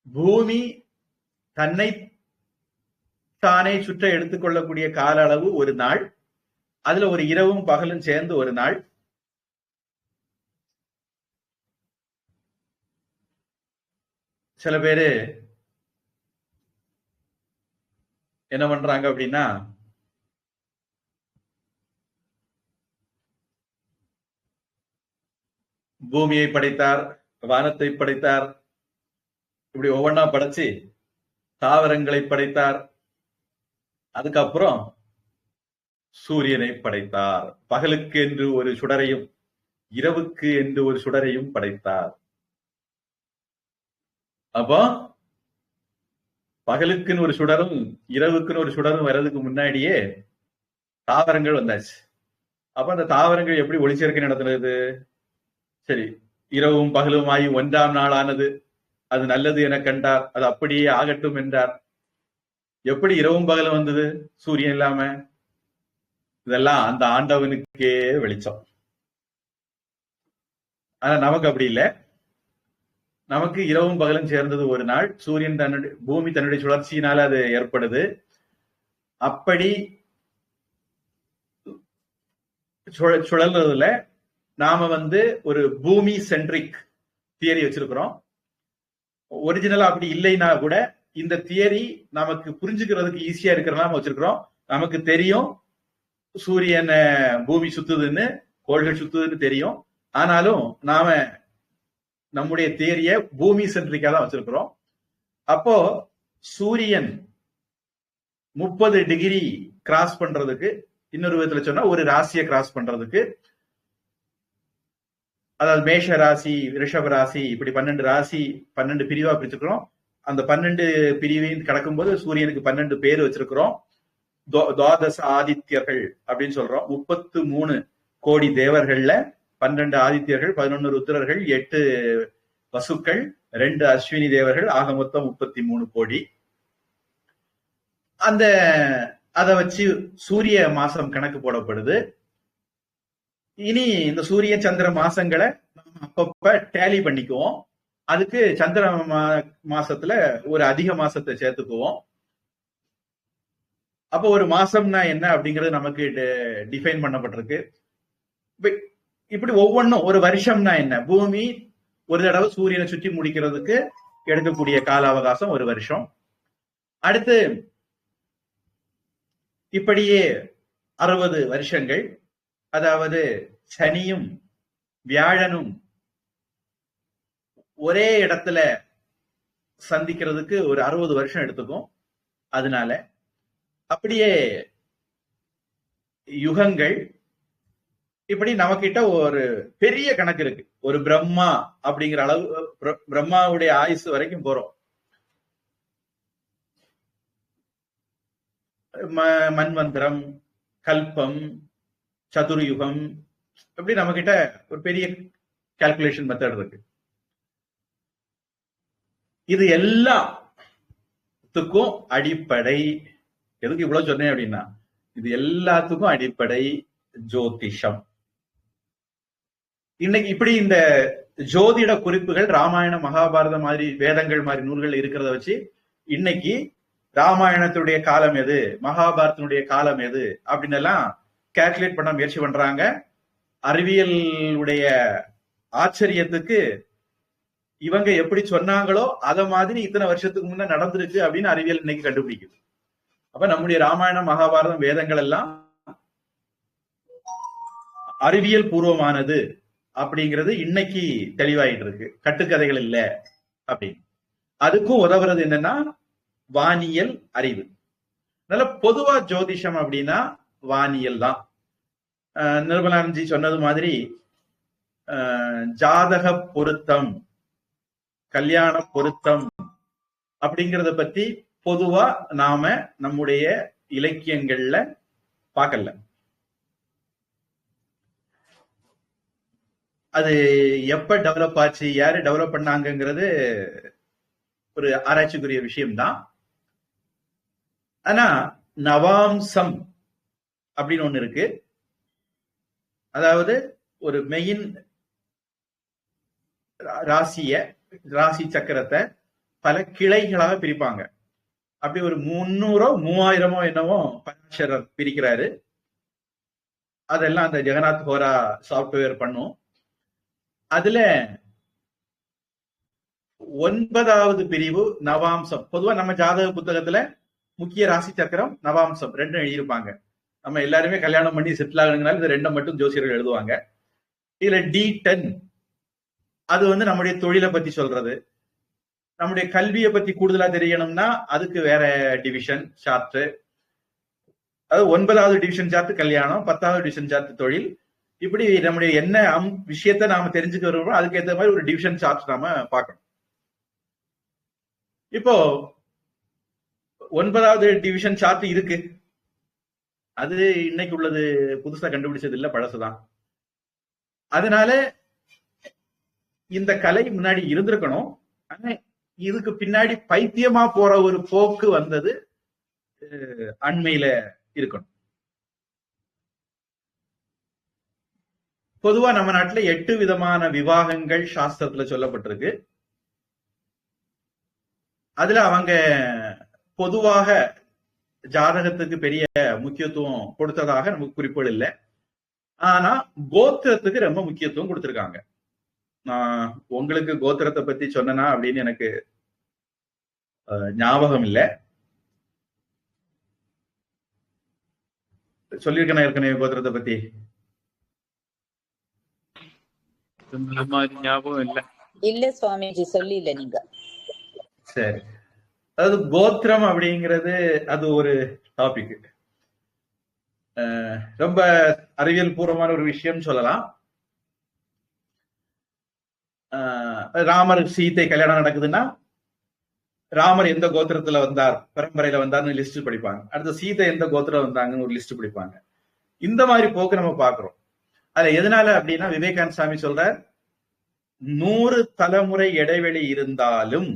பூமி தன்னை தானே சுற்ற எடுத்துக்கொள்ளக்கூடிய கால அளவு ஒரு நாள். அதுல ஒரு இரவும் பகலும் சேர்ந்து ஒரு நாள். சில பேரு என்ன பண்றாங்க அப்படின்னா, பூமியை படைத்தார், வானத்தை படைத்தார், இப்படி ஒவ்வொன்னா படைச்சு தாவரங்களை படைத்தார், அதுக்கப்புறம் சூரியனை படைத்தார், பகலுக்கு என்று ஒரு சுடரையும் இரவுக்கு என்று ஒரு சுடரையும் படைத்தார். அப்போ பகலுக்குன்னு ஒரு சுடரும் இரவுக்குன்னு ஒரு சுடரும் வர்றதுக்கு முன்னாடியே தாவரங்கள் வந்தாச்சு. அப்ப அந்த தாவரங்கள் எப்படி ஒளிச்சேர்க்கை நடத்துறது? சரி, இரவும் பகலும் ஆகி 1ஆம் நாள் ஆனது, அது நல்லது என கண்டார், அது அப்படியே ஆகட்டும் என்றார். எப்படி இரவும் பகலும் வந்தது சூரியன் இல்லாம? இதெல்லாம் அந்த ஆண்டவனுக்கே வெளிச்சம். ஆனா நமக்கு அப்படி இல்லை. நமக்கு இரவும் பகலும் சேர்ந்தது ஒரு நாள். சூரியன் தன்னுடைய பூமி தன்னுடைய சுழற்சியினால அது ஏற்படுது. அப்படி சுழல்றதுல நாம ஒரு பூமி சென்ட்ரிக் தியரி வச்சிருக்கிறோம். ஒரிஜினலா அப்படி இல்லைன்னா கூட இந்த தியரி நமக்கு புரிஞ்சுக்கிறதுக்கு ஈஸியா இருக்கிறதா வச்சிருக்கிறோம். நமக்கு தெரியும் சூரியன் பூமி சுத்துதுன்னு, கோள்கள் சுத்துதுன்னு தெரியும். ஆனாலும் நாம நம்முடைய தியரிய பூமி சென்ட்ரிக்கா தான் வச்சிருக்கிறோம். அப்போ சூரியன் 30 டிகிரி கிராஸ் பண்றதுக்கு, இன்னொரு விதத்துல சொன்னா ஒரு ராசியை கிராஸ் பண்றதுக்கு, அதாவது மேஷ ராசி, ரிஷப ராசி, இப்படி 12 ராசி 12 பிரிவா பிரிச்சிருக்கிறோம். அந்த 12 பிரிவையும் கடக்கும்போது சூரியனுக்கு 12 பேர் வச்சிருக்கிறோம். துவாதச ஆதித்யர்கள் அப்படின்னு சொல்றோம். 33 கோடி தேவர்கள்ல 12 ஆதித்யர்கள், 11 ருத்ரர்கள், 8 வசுக்கள், 2 அஸ்வினி தேவர்கள், ஆக மொத்தம் 33 கோடி. அதை வச்சு சூரிய மாசம் கணக்கு போடப்படுது. இனி இந்த சூரிய சந்திர மாசங்களை நம்ம அப்பப்ப டேலி பண்ணிக்குவோம். அதுக்கு சந்திர மாசத்துல ஒரு அதிக மாசத்தை சேர்த்துக்குவோம். அப்போ ஒரு மாசம்னா என்ன அப்படிங்கிறது நமக்கு டிஃபைன் பண்ணப்பட்டிருக்கு. இப்படி ஒவ்வொன்றும், ஒரு வருஷம்னா என்ன, பூமி ஒரு தடவை சூரியனை சுற்றி முடிக்கிறதுக்கு எடுக்கக்கூடிய கால அவகாசம் ஒரு வருஷம். அடுத்து இப்படியே 60 வருஷங்கள், அதாவது சனியும் வியாழனும் ஒரே இடத்துல சந்திக்கிறதுக்கு ஒரு 60 வருஷம் எடுத்துக்கும். அதனால அப்படியே யுகங்கள், இப்படி நமக்கிட்ட ஒரு பெரிய கணக்கு இருக்கு. ஒரு பிரம்மா அப்படிங்கிற அளவு, பிரம்மாவுடைய ஆயுசு வரைக்கும் போறோம். மன்வந்திரம், கல்பம், சதுர்யுகம், இப்படி நம்ம கிட்ட ஒரு பெரிய கால்குலேஷன் மெத்தட் இருக்கு. இது எல்லாத்துக்கும் அடிப்படை, எதுக்கு இவ்வளவு சொன்னேன் அப்படின்னா, இது எல்லாத்துக்கும் அடிப்படை ஜோதிஷம். இன்னைக்கு இப்படி இந்த ஜோதிட குறிப்புகள் ராமாயணம், மகாபாரதம் மாதிரி வேதங்கள் மாதிரி நூல்கள் இருக்கிறத வச்சு இன்னைக்கு ராமாயணத்துடைய காலம் எது, மகாபாரதத்தினுடைய காலம் எது அப்படின்னு எல்லாம் கால்குலேட் பண்ண முயற்சி பண்றாங்க. அறிவியலுடைய ஆச்சரியத்துக்கு இவங்க எப்படி சொன்னாங்களோ அத மாதிரி இத்தனை வருஷத்துக்கு முன்ன நடந்திருக்கு அப்படின்னு அறிவியல் இன்னைக்கு கண்டுபிடிக்குது. அப்ப நம்முடைய ராமாயணம், மகாபாரதம், வேதங்கள் எல்லாம் அறிவியல் பூர்வமானது அப்படிங்கிறது இன்னைக்கு தெளிவாயிட்டு இருக்கு. கட்டுக்கதைகள் இல்ல அப்படின்னு. அதுக்கும் உதவுறது என்னன்னா வானியல் அறிவு. அதனால பொதுவா ஜோதிஷம் அப்படின்னா வானியல் தான். நிர்மலானந்தி சொன்னது மாதிரி ஜாதக பொருத்தம், கல்யாண பொருத்தம் அப்படிங்கிறத பத்தி பொதுவா நாம நம்முடைய இலக்கியங்கள்ல பார்க்கல. அது எப்ப டெவலப் ஆச்சு, யாரு டெவலப் பண்ணாங்கிறது ஒரு ஆராய்ச்சிக்குரிய விஷயம்தான். ஆனா நவாம்சம் அப்படின்னு ஒண்ணு இருக்கு. அதாவது ஒரு மெயின் ராசி சக்கரத்தை பல கிளைகளாக பிரிப்பாங்க. அப்படி ஒரு 300 3000 என்னவோ பராசரர் பிரிக்கிறாரு. அதெல்லாம் அந்த ஜெகநாத் ஹோரா சாப்ட்வேர் பண்ணும். அதுல 9வது பிரிவு நவாம்சம். பொதுவா நம்ம ஜாதக புத்தகத்துல முக்கிய ராசி சக்கரம் நவாம்சம் ரெண்டும் எழுதியிருப்பாங்க. நம்ம எல்லாருமே கல்யாணம் பண்ணி செட்டில் ஆகணுங்கனால இந்த ரெண்டை மட்டும் ஜோசியர்கள் எழுதுவாங்க. இதுல D10 அது நம்முடைய தொழிலை பத்தி சொல்றது. நம்முடைய கல்வியை பத்தி கூடுதலா தெரியணும்னா அதுக்கு வேற டிவிஷன் சார்ட். அதாவது 9வது டிவிஷன் சார்ட் கல்யாணம், 10வது டிவிஷன் சார்ட் தொழில். இப்படி நம்முடைய என்ன விஷயத்த நாம தெரிஞ்சுக்க வருவோம் அதுக்கு ஏற்ற மாதிரி ஒரு டிவிஷன் சார்ட் நாம பார்க்கணும். இப்போ 9வது டிவிஷன் சார்ட் இருக்கு. அது இன்னைக்கு உள்ளது, புதுசா கண்டுபிடிச்சது இல்ல, பழசுதான். அதனால இந்த கலை முன்னாடி இருந்திருக்கணும். ஆனா இதுக்கு பின்னாடி பைத்தியமா போற ஒரு போக்கு வந்தது அண்மையில இருக்கணும். பொதுவா நம்ம நாட்டுல 8 விதமான விவாகங்கள் சாஸ்திரத்துல சொல்லப்பட்டிருக்கு. அதுல அவங்க பொதுவாக ஜாதகத்துக்கு பெரிய முக்கியத்துவம் கொடுத்ததாக நமக்கு குறிப்புகள் இல்லை. ஆனா கோத்திரத்துக்கு ரொம்ப முக்கியத்துவம் கொடுத்திருக்காங்க. நான் உங்களுக்கு கோத்திரத்தை பத்தி சொன்னா அப்படின்னு எனக்கு ஞாபகம் இல்லை. சொல்லியிருக்கேன் ஏற்கனவே கோத்திரத்தை பத்தி. ஞாபகம் இல்ல. இல்ல சுவாமிஜி, சொல்லி இல்ல நீங்க. சரி, அதாவது கோத்திரம் அப்படிங்கிறது அது ஒரு டாபிக். ரொம்ப அறிவியல் பூர்வமான ஒரு விஷயம் சொல்லலாம். ராமர் சீதை கல்யாணம் நடக்குதுன்னா ராமர் எந்த கோத்திரத்துல வந்தார், பரம்பரையில வந்தார்னு லிஸ்ட் படிப்பாங்க. அடுத்த சீதை எந்த கோத்திரம் வந்தாங்கன்னு ஒரு லிஸ்ட் படிப்பாங்க. இந்த மாதிரி போக்கு நம்ம பாக்குறோம். அதுல எதனால அப்படின்னா விவேகானந்த சாமி சொல்றார், 100 தலைமுறை இடைவெளி இருந்தாலும்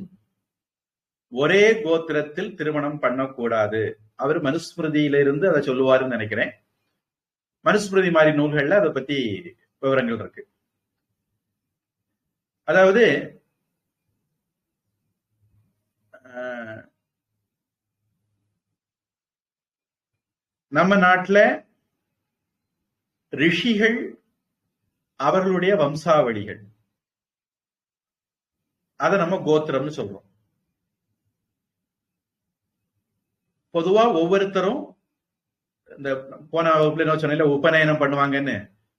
ஒரே கோத்திரத்தில் திருமணம் பண்ணக்கூடாது. அவர் மனுஸ்மிருதியில இருந்து அதை சொல்லுவாருன்னு நினைக்கிறேன். மனுஸ்மிருதி மாதிரி நூல்கள்ல அதை பத்தி விவரங்கள் இருக்கு. அதாவது நம்ம நாட்டுல ரிஷிகள் அவர்களுடைய வம்சாவளிகள், அதை நம்ம கோத்திரம்னு சொல்றோம். பொதுவா ஒவ்வொருத்தரும் இந்த போன வகுப்புல சொன்ன உபநயனம் பண்ணுவாங்கன்னு,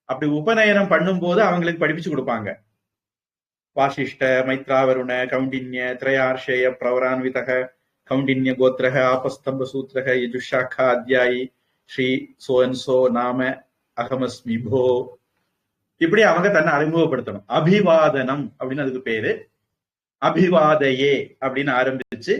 அப்படி உபநயனம் பண்ணும்போது அவங்களுக்கு படிப்பிச்சு கொடுப்பாங்க. வாசிஷ்ட, மைத்ராவருண, கௌண்டின்ய, திரையார்ஷேய, பிரவரான்விதக, கௌண்டின்ய கோத்திரக, ஆபஸ்தம்ப சூத்திரக, யஜுஷாக்கா அத்தியாயி, ஸ்ரீ சோன்சோ நாம அகமஸ்மி போ. இப்படி அவங்க தன்னை அறிமுகப்படுத்தணும். அபிவாதனம் அப்படின்னு அதுக்கு பேரு. அபிவாதையே அப்படின்னு ஆரம்பிச்சு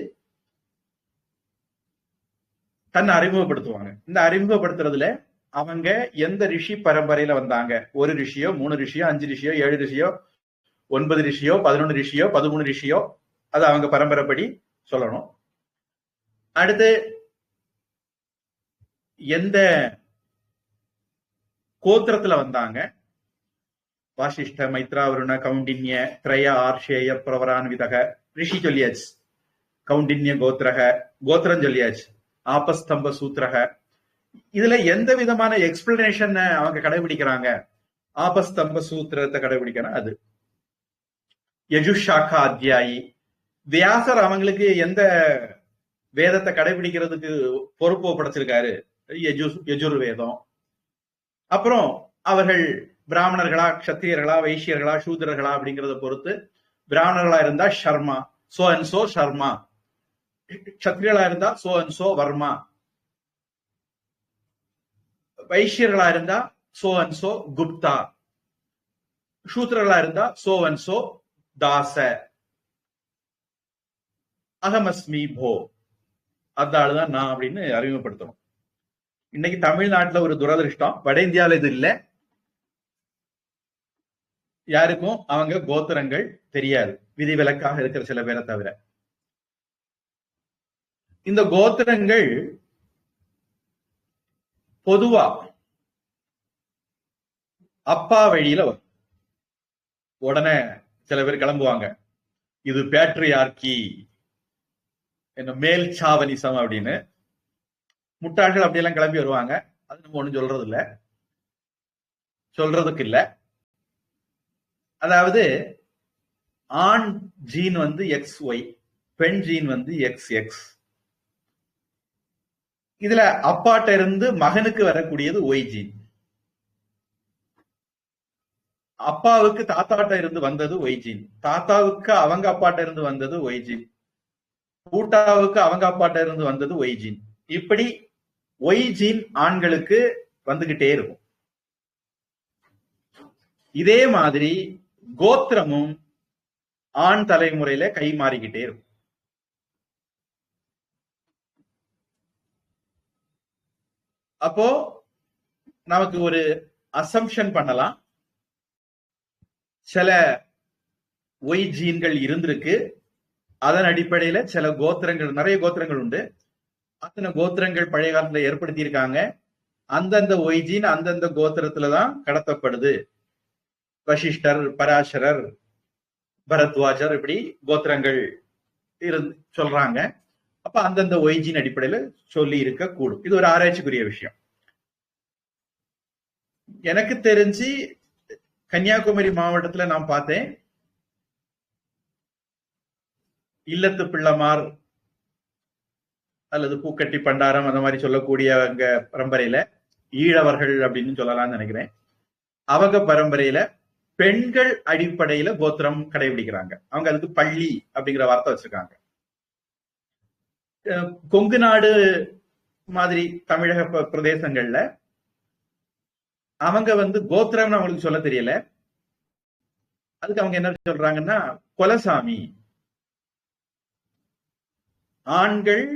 தன்னை அறிமுகப்படுத்துவாங்க. இந்த அறிமுகப்படுத்துறதுல அவங்க எந்த ரிஷி பரம்பரையில வந்தாங்க, 1 ratio 3 ratio 5 ratio 7 ratio 9 ratio 11 ratio 13 ratio, அது அவங்க பரம்பரைப்படி சொல்லணும். அடுத்து எந்த கோத்திரத்துல வந்தாங்க, வாசிஷ்ட, மைத்ராவருண, கௌண்டின்ய, திரைய ஆர்ஷேய, பிரவரான்விதக, ரிஷி சொல்லியாச்சு. கௌண்டின்ய கோத்திரக, கோத்திரம் சொல்லியாச்சு. ஆபஸ்தம்ப சூத்திரக, இதுல எந்த விதமான எக்ஸ்பிளனேஷன் அவங்க கடைபிடிக்கிறாங்க, ஆபஸ்தம்ப சூத்திரத்தை கடைபிடிக்கிறாங்க. அது யஜுஷாக்கா அத்தியாயி, வியாசர் அவங்களுக்கு எந்த வேதத்தை கடைபிடிக்கிறதுக்கு பொறுப்பு படைச்சிருக்காரு, யஜுர்வேதம். அப்புறம் அவர்கள் பிராமணர்களா, க்ஷத்திரியர்களா, வைசியர்களா, சூத்திரர்களா அப்படிங்கறத பொறுத்து, பிராமணர்களா இருந்தா Sharma, so and so Sharma, க்ஷத்திரியர்களா இருந்தா சோ அண்ட் சோ வர்மா, வைசியர்களா இருந்தா சோ அண்ட் சோ குப்தா, சூத்திரர்களா இருந்தா சோ அண்ட் சோ தாச, அகமஸ்மி போ, அந்த ஆளுதான் நான் அப்படின்னு அறிமுகப்படுத்தணும். இன்னைக்கு தமிழ்நாட்டுல ஒரு துரதிருஷ்டம், வட இந்தியாவில இது இல்ல. யாருக்கும் அவங்க கோத்திரங்கள் தெரியாது, விதிவிலக்காக இருக்கிற சில பேரை தவிர. இந்த கோத்திரங்கள் பொதுவா அப்பா வழியில வரும். உடனே சில பேர் கிளம்புவாங்க, இது பேட்ரியார்கி, என்ன மேல் சாவனிசம் அப்படின்னு. முட்டாள்கள் அப்படியெல்லாம் கிளம்பி வருவாங்க. அது நம்ம ஒண்ணும் சொல்றது இல்ல, சொல்றதுக்கு இல்ல. அதாவது ஆண் ஜீன் வந்து XY, பெண் ஜீன் வந்து XX. இதுல அப்பாட்ட இருந்து மகனுக்கு வரக்கூடியது Y ஜீன், அப்பாவுக்கு தாத்தாட்ட இருந்து வந்தது Y ஜீன், தாத்தாவுக்கு அவங்க அப்பாட்ட இருந்து வந்தது Y ஜீன், பூட்டாவுக்கு அவங்க அப்பாட்ட இருந்து வந்தது Y ஜீன். இப்படி Y ஜீன் ஆண்களுக்கு வந்துகிட்டே இருக்கும். இதே மாதிரி கோத்திரமும் ஆண் தலைமுறையில கை மாறிக்கிட்டே இருக்கும். அப்போ நமக்கு ஒரு அசம்ஷன் பண்ணலாம், சில Y ஜீன்கள் இருந்திருக்கு, அதன் அடிப்படையில சில கோத்திரங்கள், நிறைய கோத்திரங்கள் உண்டு, அத்தனை கோத்திரங்கள் பழைய காலத்துல ஏற்படுத்தி இருக்காங்க. அந்தந்த Y ஜீன் அந்தந்த கோத்திரத்துலதான் கடத்தப்படுது. வசிஷ்டர், பராசரர், பரத்வாஜர், இப்படி கோத்திரங்கள் சொல்றாங்க. அப்ப அந்தந்த Y ஜீன் அடிப்படையில சொல்லி இருக்க கூடும். இது ஒரு ஆராய்ச்சிக்குரிய விஷயம். எனக்கு தெரிஞ்சு கன்னியாகுமரி மாவட்டத்துல நான் பார்த்தேன், இல்லத்து பிள்ளமார் அல்லது பூக்கட்டி பண்டாரம் அந்த மாதிரி சொல்லக்கூடிய அங்க பரம்பரையில ஈழவர்கள் அப்படின்னு சொல்லலாம்னு நினைக்கிறேன். அவங்க பரம்பரையில பெண்கள் அடிப்படையில கோத்திரம் கடைபிடிக்கிறாங்க. அவங்க அதுக்கு பள்ளி அப்படிங்கிற வார்த்தை வச்சிருக்காங்க. கொங்கு நாடு மாதிரி தமிழக பிரதேசங்கள்ல அவங்க வந்து கோத்திரம்னு அவங்களுக்கு சொல்ல தெரியல. அதுக்கு அவங்க என்ன சொல்றாங்கன்னா குலசாமி. ஆண்கள்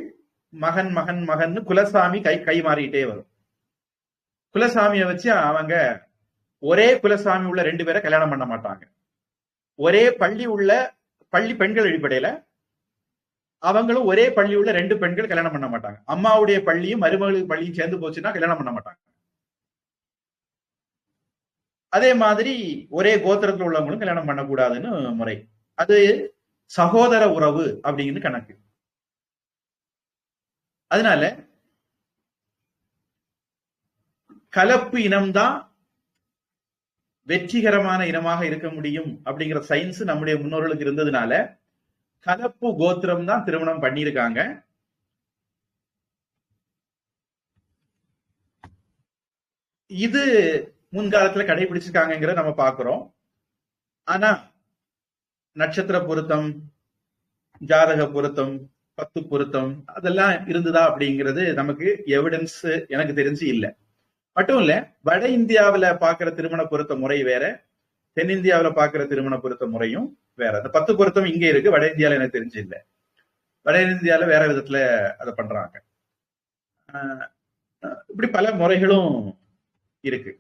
மகன் மகன் மகன் குலசாமி கை மாறிட்டே வரும். குலசாமியை வச்சு அவங்க ஒரே குலசாமி உள்ள 2 பேரை கல்யாணம் பண்ண மாட்டாங்க. ஒரே பள்ளி உள்ள பள்ளி பெண்கள் அடிப்படையில அவங்களும் ஒரே பள்ளி உள்ள 2 பெண்கள் கல்யாணம் பண்ண மாட்டாங்க. அம்மாவுடைய பள்ளியும் மருமகளுக்கு பள்ளியும் சேர்ந்து போச்சுன்னா கல்யாணம் பண்ண மாட்டாங்க. அதே மாதிரி ஒரே கோத்திரத்தில் உள்ளவங்களும் கல்யாணம் பண்ணக்கூடாதுன்னு முறை. அது சகோதர உறவு அப்படிங்கிறது கணக்கு. அதனால கலப்பு இனம்தான் வெற்றிகரமான இனமாக இருக்க முடியும் அப்படிங்கிற சயின்ஸ் நம்முடைய முன்னோர்களுக்கு இருந்ததுனால கலப்பு கோத்திரம் தான் திருமணம் பண்ணியிருக்காங்க. இது முன்காலத்துல கடைபிடிச்சிருக்காங்கிறத நம்ம பாக்குறோம். ஆனா நட்சத்திர பொருத்தம், ஜாதக பொருத்தம், 10 பொருத்தம் அதெல்லாம் இருந்ததா அப்படிங்கிறது நமக்கு எவிடன்ஸ் எனக்கு தெரிஞ்சு இல்லை. மட்டும் இல்ல, வட இந்தியாவில பாக்குற திருமண பொருத்த முறை வேற, தென்னிந்தியாவில பாக்குற திருமண பொருத்த முறையும் வேற. அந்த 10 பொருத்தம் இங்க இருக்கு, வட இந்தியாவில எனக்கு தெரிஞ்சு இல்லை. வட இந்தியாவில வேற விதத்துல அதை பண்றாங்க. இப்படி பல முறைகளும் இருக்கு.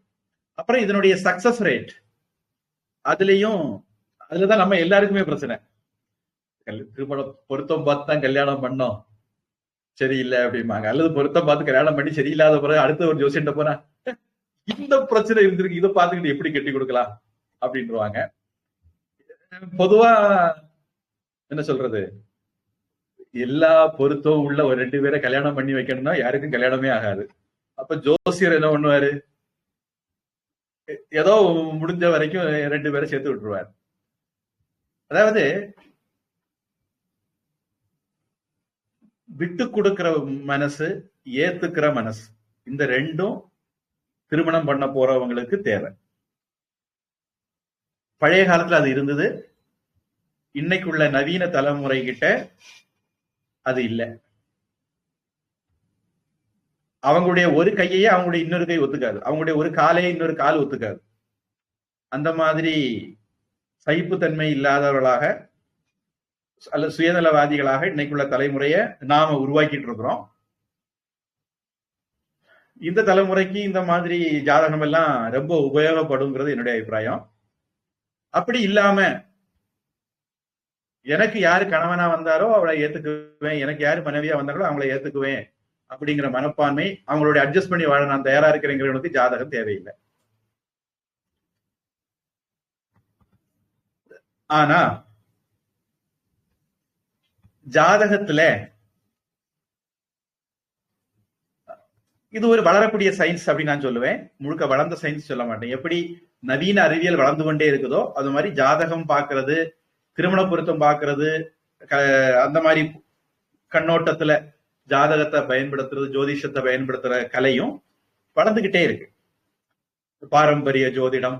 அப்புறம் இதனுடைய சக்சஸ் ரேட், அதுலதான் நம்ம எல்லாருக்குமே பிரச்சனை. திருமண பொருத்தம் பார்த்து தான் கல்யாணம் பண்ணோம், சரியில்லை அப்படிம்பாங்க. அல்லது பொருத்தம் பார்த்து கல்யாணம் பண்ணி சரியில்லாத பிறகு அடுத்த ஒரு ஜோசியன்ட்ட போனா இந்த பிரச்சனை இருந்திருக்கு, இதை பார்த்துக்கிட்டு எப்படி கட்டி கொடுக்கலாம் அப்படின்றாங்க. பொதுவா என்ன சொல்றது, எல்லா பொருத்தம் உள்ள ஒரு 2 பேரை கல்யாணம் பண்ணி வைக்கணும்னா யாருக்கும் கல்யாணமே ஆகாது. அப்ப ஜோசியர் என்ன பண்ணுவாரு, ஏதோ முடிஞ்ச வரைக்கும் 2 பேரை சேர்த்து விட்டுருவார். அதாவது விட்டு கொடுக்கிற மனசு, ஏத்துக்கிற மனசு, இந்த ரெண்டும் திருமணம் பண்ண போறவங்களுக்கு தேவை. பழைய காலத்துல அது இருந்தது. இன்னைக்குள்ள நவீன தலைமுறை கிட்ட அது இல்லை. அவங்களுடைய ஒரு கையையே அவங்களுடைய இன்னொரு கை ஒத்துக்காது, அவங்களுடைய ஒரு காலையே இன்னொரு கால் ஒத்துக்காது. அந்த மாதிரி சகிப்புத்தன்மை இல்லாதவர்களாக அல்லது சுயநலவாதிகளாக இன்னைக்குள்ள தலைமுறையை நாம உருவாக்கிட்டு இருக்கிறோம். இந்த தலைமுறைக்கு இந்த மாதிரி ஜாதகம் எல்லாம் ரொம்ப உபயோகப்படுங்கிறது என்னுடைய அபிப்பிராயம். அப்படி இல்லாம எனக்கு யாரு கணவனா வந்தாரோ அவளை ஏத்துக்குவேன், எனக்கு யாரு மனைவியா வந்தாங்களோ அவங்கள ஏத்துக்குவேன் அப்படிங்கிற மனப்பான்மை, அவங்களுடைய அட்ஜஸ்ட் பண்ணி வாழ நான் தயாரா இருக்கிறேங்கிறவனுக்கு ஜாதகம் தேவையில்லை. ஆனா ஜாதகத்துல இது ஒரு வளரக்கூடிய சயின்ஸ் அப்படின்னு நான் சொல்லுவேன். முழுக்க வளர்ந்த சயின்ஸ் சொல்ல மாட்டேன். எப்படி நவீன அறிவியல் வளர்ந்து கொண்டே இருக்குதோ அது மாதிரி ஜாதகம் பார்க்கறது, திருமண பொருத்தம் பார்க்கறது, அந்த மாதிரி கண்ணோட்டத்துல ஜாதகத்தை பயன்படுத்துறது, ஜோதிஷத்தை பயன்படுத்துற கலையும் வளர்ந்துகிட்டே இருக்கு. பாரம்பரிய ஜோதிடம்,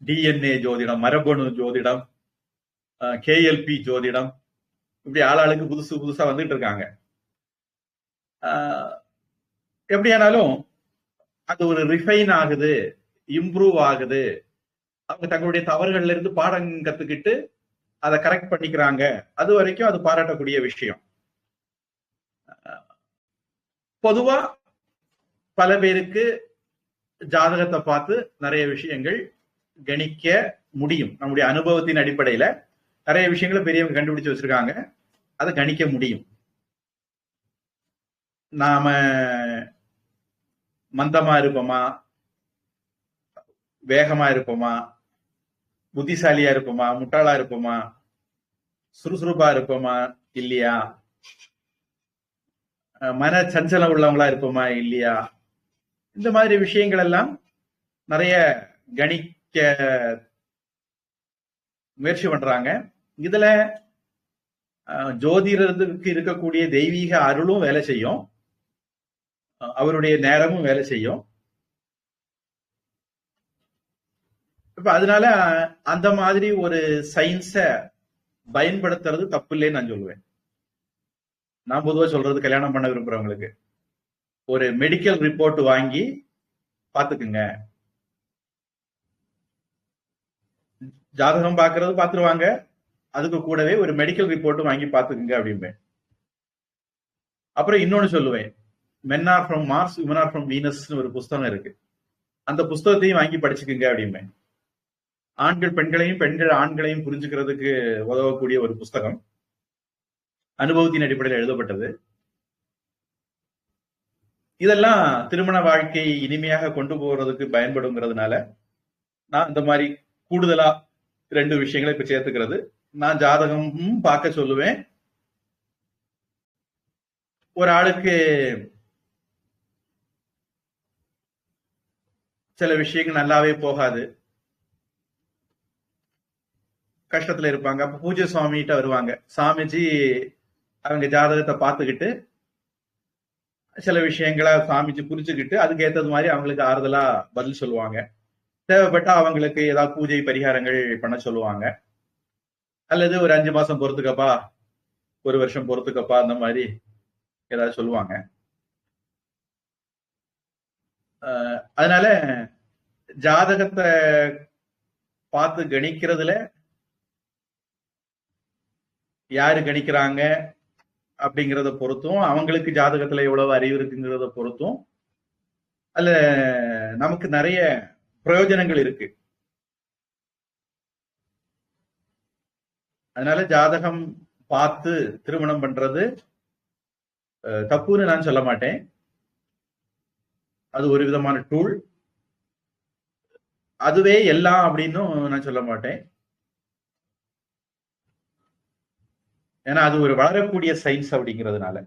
டிஎன்ஏ ஜோதிடம், மரபணு ஜோதிடம், கேஎல்பி ஜோதிடம், இப்படி ஆளாளுக்கு புதுசு புதுசா வந்துட்டு இருக்காங்க. எப்படியானாலும் அது ஒரு ரிஃபைன் ஆகுது, இம்ப்ரூவ் ஆகுது. அவங்க தங்களுடைய தவறுகள்ல இருந்து பாடம் கத்துக்கிட்டு அதை கரெக்ட் பண்ணிக்கிறாங்க. அது வரைக்கும் அது பாராட்டக்கூடிய விஷயம். பொதுவா பல பேருக்கு ஜாதகத்தை பார்த்து நிறைய விஷயங்கள் கணிக்க முடியும். நம்முடைய அனுபவத்தின் அடிப்படையில நிறைய விஷயங்களை பெரியவங்க கண்டுபிடிச்சு வச்சிருக்காங்க, அதை கணிக்க முடியும். நாம மந்தமா இருப்போமா, வேகமா இருப்போமா, புத்திசாலியா இருப்போமா, முட்டாளா இருப்போமா, சுறுசுறுப்பா இருப்போமா இல்லையா, மன சஞ்சலம் உள்ளவங்களா இருப்போமா இல்லையா, இந்த மாதிரி விஷயங்கள் எல்லாம் நிறைய கணிக்க முயற்சி பண்றாங்க. இதுல ஜோதிடருக்கு இருக்கக்கூடிய தெய்வீக அருளும் வேலை செய்யும், அவருடைய நேரமும் வேலை செய்யும். இப்ப அதனால அந்த மாதிரி ஒரு சயின்ஸ பயன்படுத்துறது தப்பு இல்லைன்னு நான் சொல்லுவேன். நான் பொதுவா சொல்றது, கல்யாணம் பண்ண விரும்புறவங்களுக்கு ஒரு மெடிக்கல் ரிப்போர்ட் வாங்கி பாத்துக்குங்க. ஜாதகம் பாக்குறது பாத்துருவாங்க, அதுக்கு கூடவே ஒரு மெடிக்கல் ரிப்போர்ட் வாங்கி பாத்துக்குங்க அப்படிம்பேன். அப்புறம் இன்னொன்னு சொல்லுவேன், men are from Mars, women are from வீனஸ்னு ஒரு புஸ்தகம் இருக்கு, அந்த புஸ்தகத்தையும் வாங்கி படிச்சுக்குங்க அப்படிம்பேன். ஆண்கள் பெண்களையும், பெண்கள் ஆண்களையும் புரிஞ்சுக்கிறதுக்கு உதவக்கூடிய ஒரு புஸ்தகம், அனுபவத்தின் அடிப்படையில் எழுதப்பட்டது. இதெல்லாம் திருமண வாழ்க்கை இனிமையாக கொண்டு போறதுக்கு பயன்படுங்கிறதுனால நான் இந்த மாதிரி கூடுதலா 2 விஷயங்களை இப்ப சேர்த்துக்கிறது. நான் ஜாதகமும் பார்க்க சொல்லுவேன். ஒரு ஆளுக்கு சில விஷயங்கள் நல்லாவே போகாது, கஷ்டத்துல இருப்பாங்க. அப்ப பூஜை சுவாமிகிட்ட வருவாங்க. சாமிஜி அவங்க ஜாதகத்தை பார்த்துக்கிட்டு சில விஷயங்களை சாமிஜி புரிஞ்சுக்கிட்டு அதுக்கு ஏற்றது மாதிரி அவங்களுக்கு ஆறுதலா பதில் சொல்லுவாங்க. தேவைப்பட்டா அவங்களுக்கு ஏதாவது பூஜை பரிகாரங்கள் பண்ண சொல்லுவாங்க. அல்லது ஒரு 5 மாசம் பொறுத்துக்கப்பா, 1 வருஷம் பொறுத்துக்கப்பா, அந்த மாதிரி ஏதாவது சொல்லுவாங்க. அதனால ஜாதகத்தை பார்த்து கணிக்கிறதுல யாரு கணிக்கிறாங்க அப்படிங்கிறத பொறுத்தும், அவங்களுக்கு ஜாதகத்துல எவ்வளவு அறிவு இருக்குங்கிறத பொறுத்தும் அதுல நமக்கு நிறைய பிரயோஜனங்கள் இருக்கு. அதனால ஜாதகம் பார்த்து திருமணம் பண்றது தப்புன்னு நான் சொல்ல மாட்டேன். அது ஒரு விதமான டூல், அதுவே எல்லாம் அப்படின்னும் நான் சொல்ல மாட்டேன். ஏன்னா அது ஒரு வளரக்கூடிய சயின்ஸ் அப்படிங்கிறதுனால.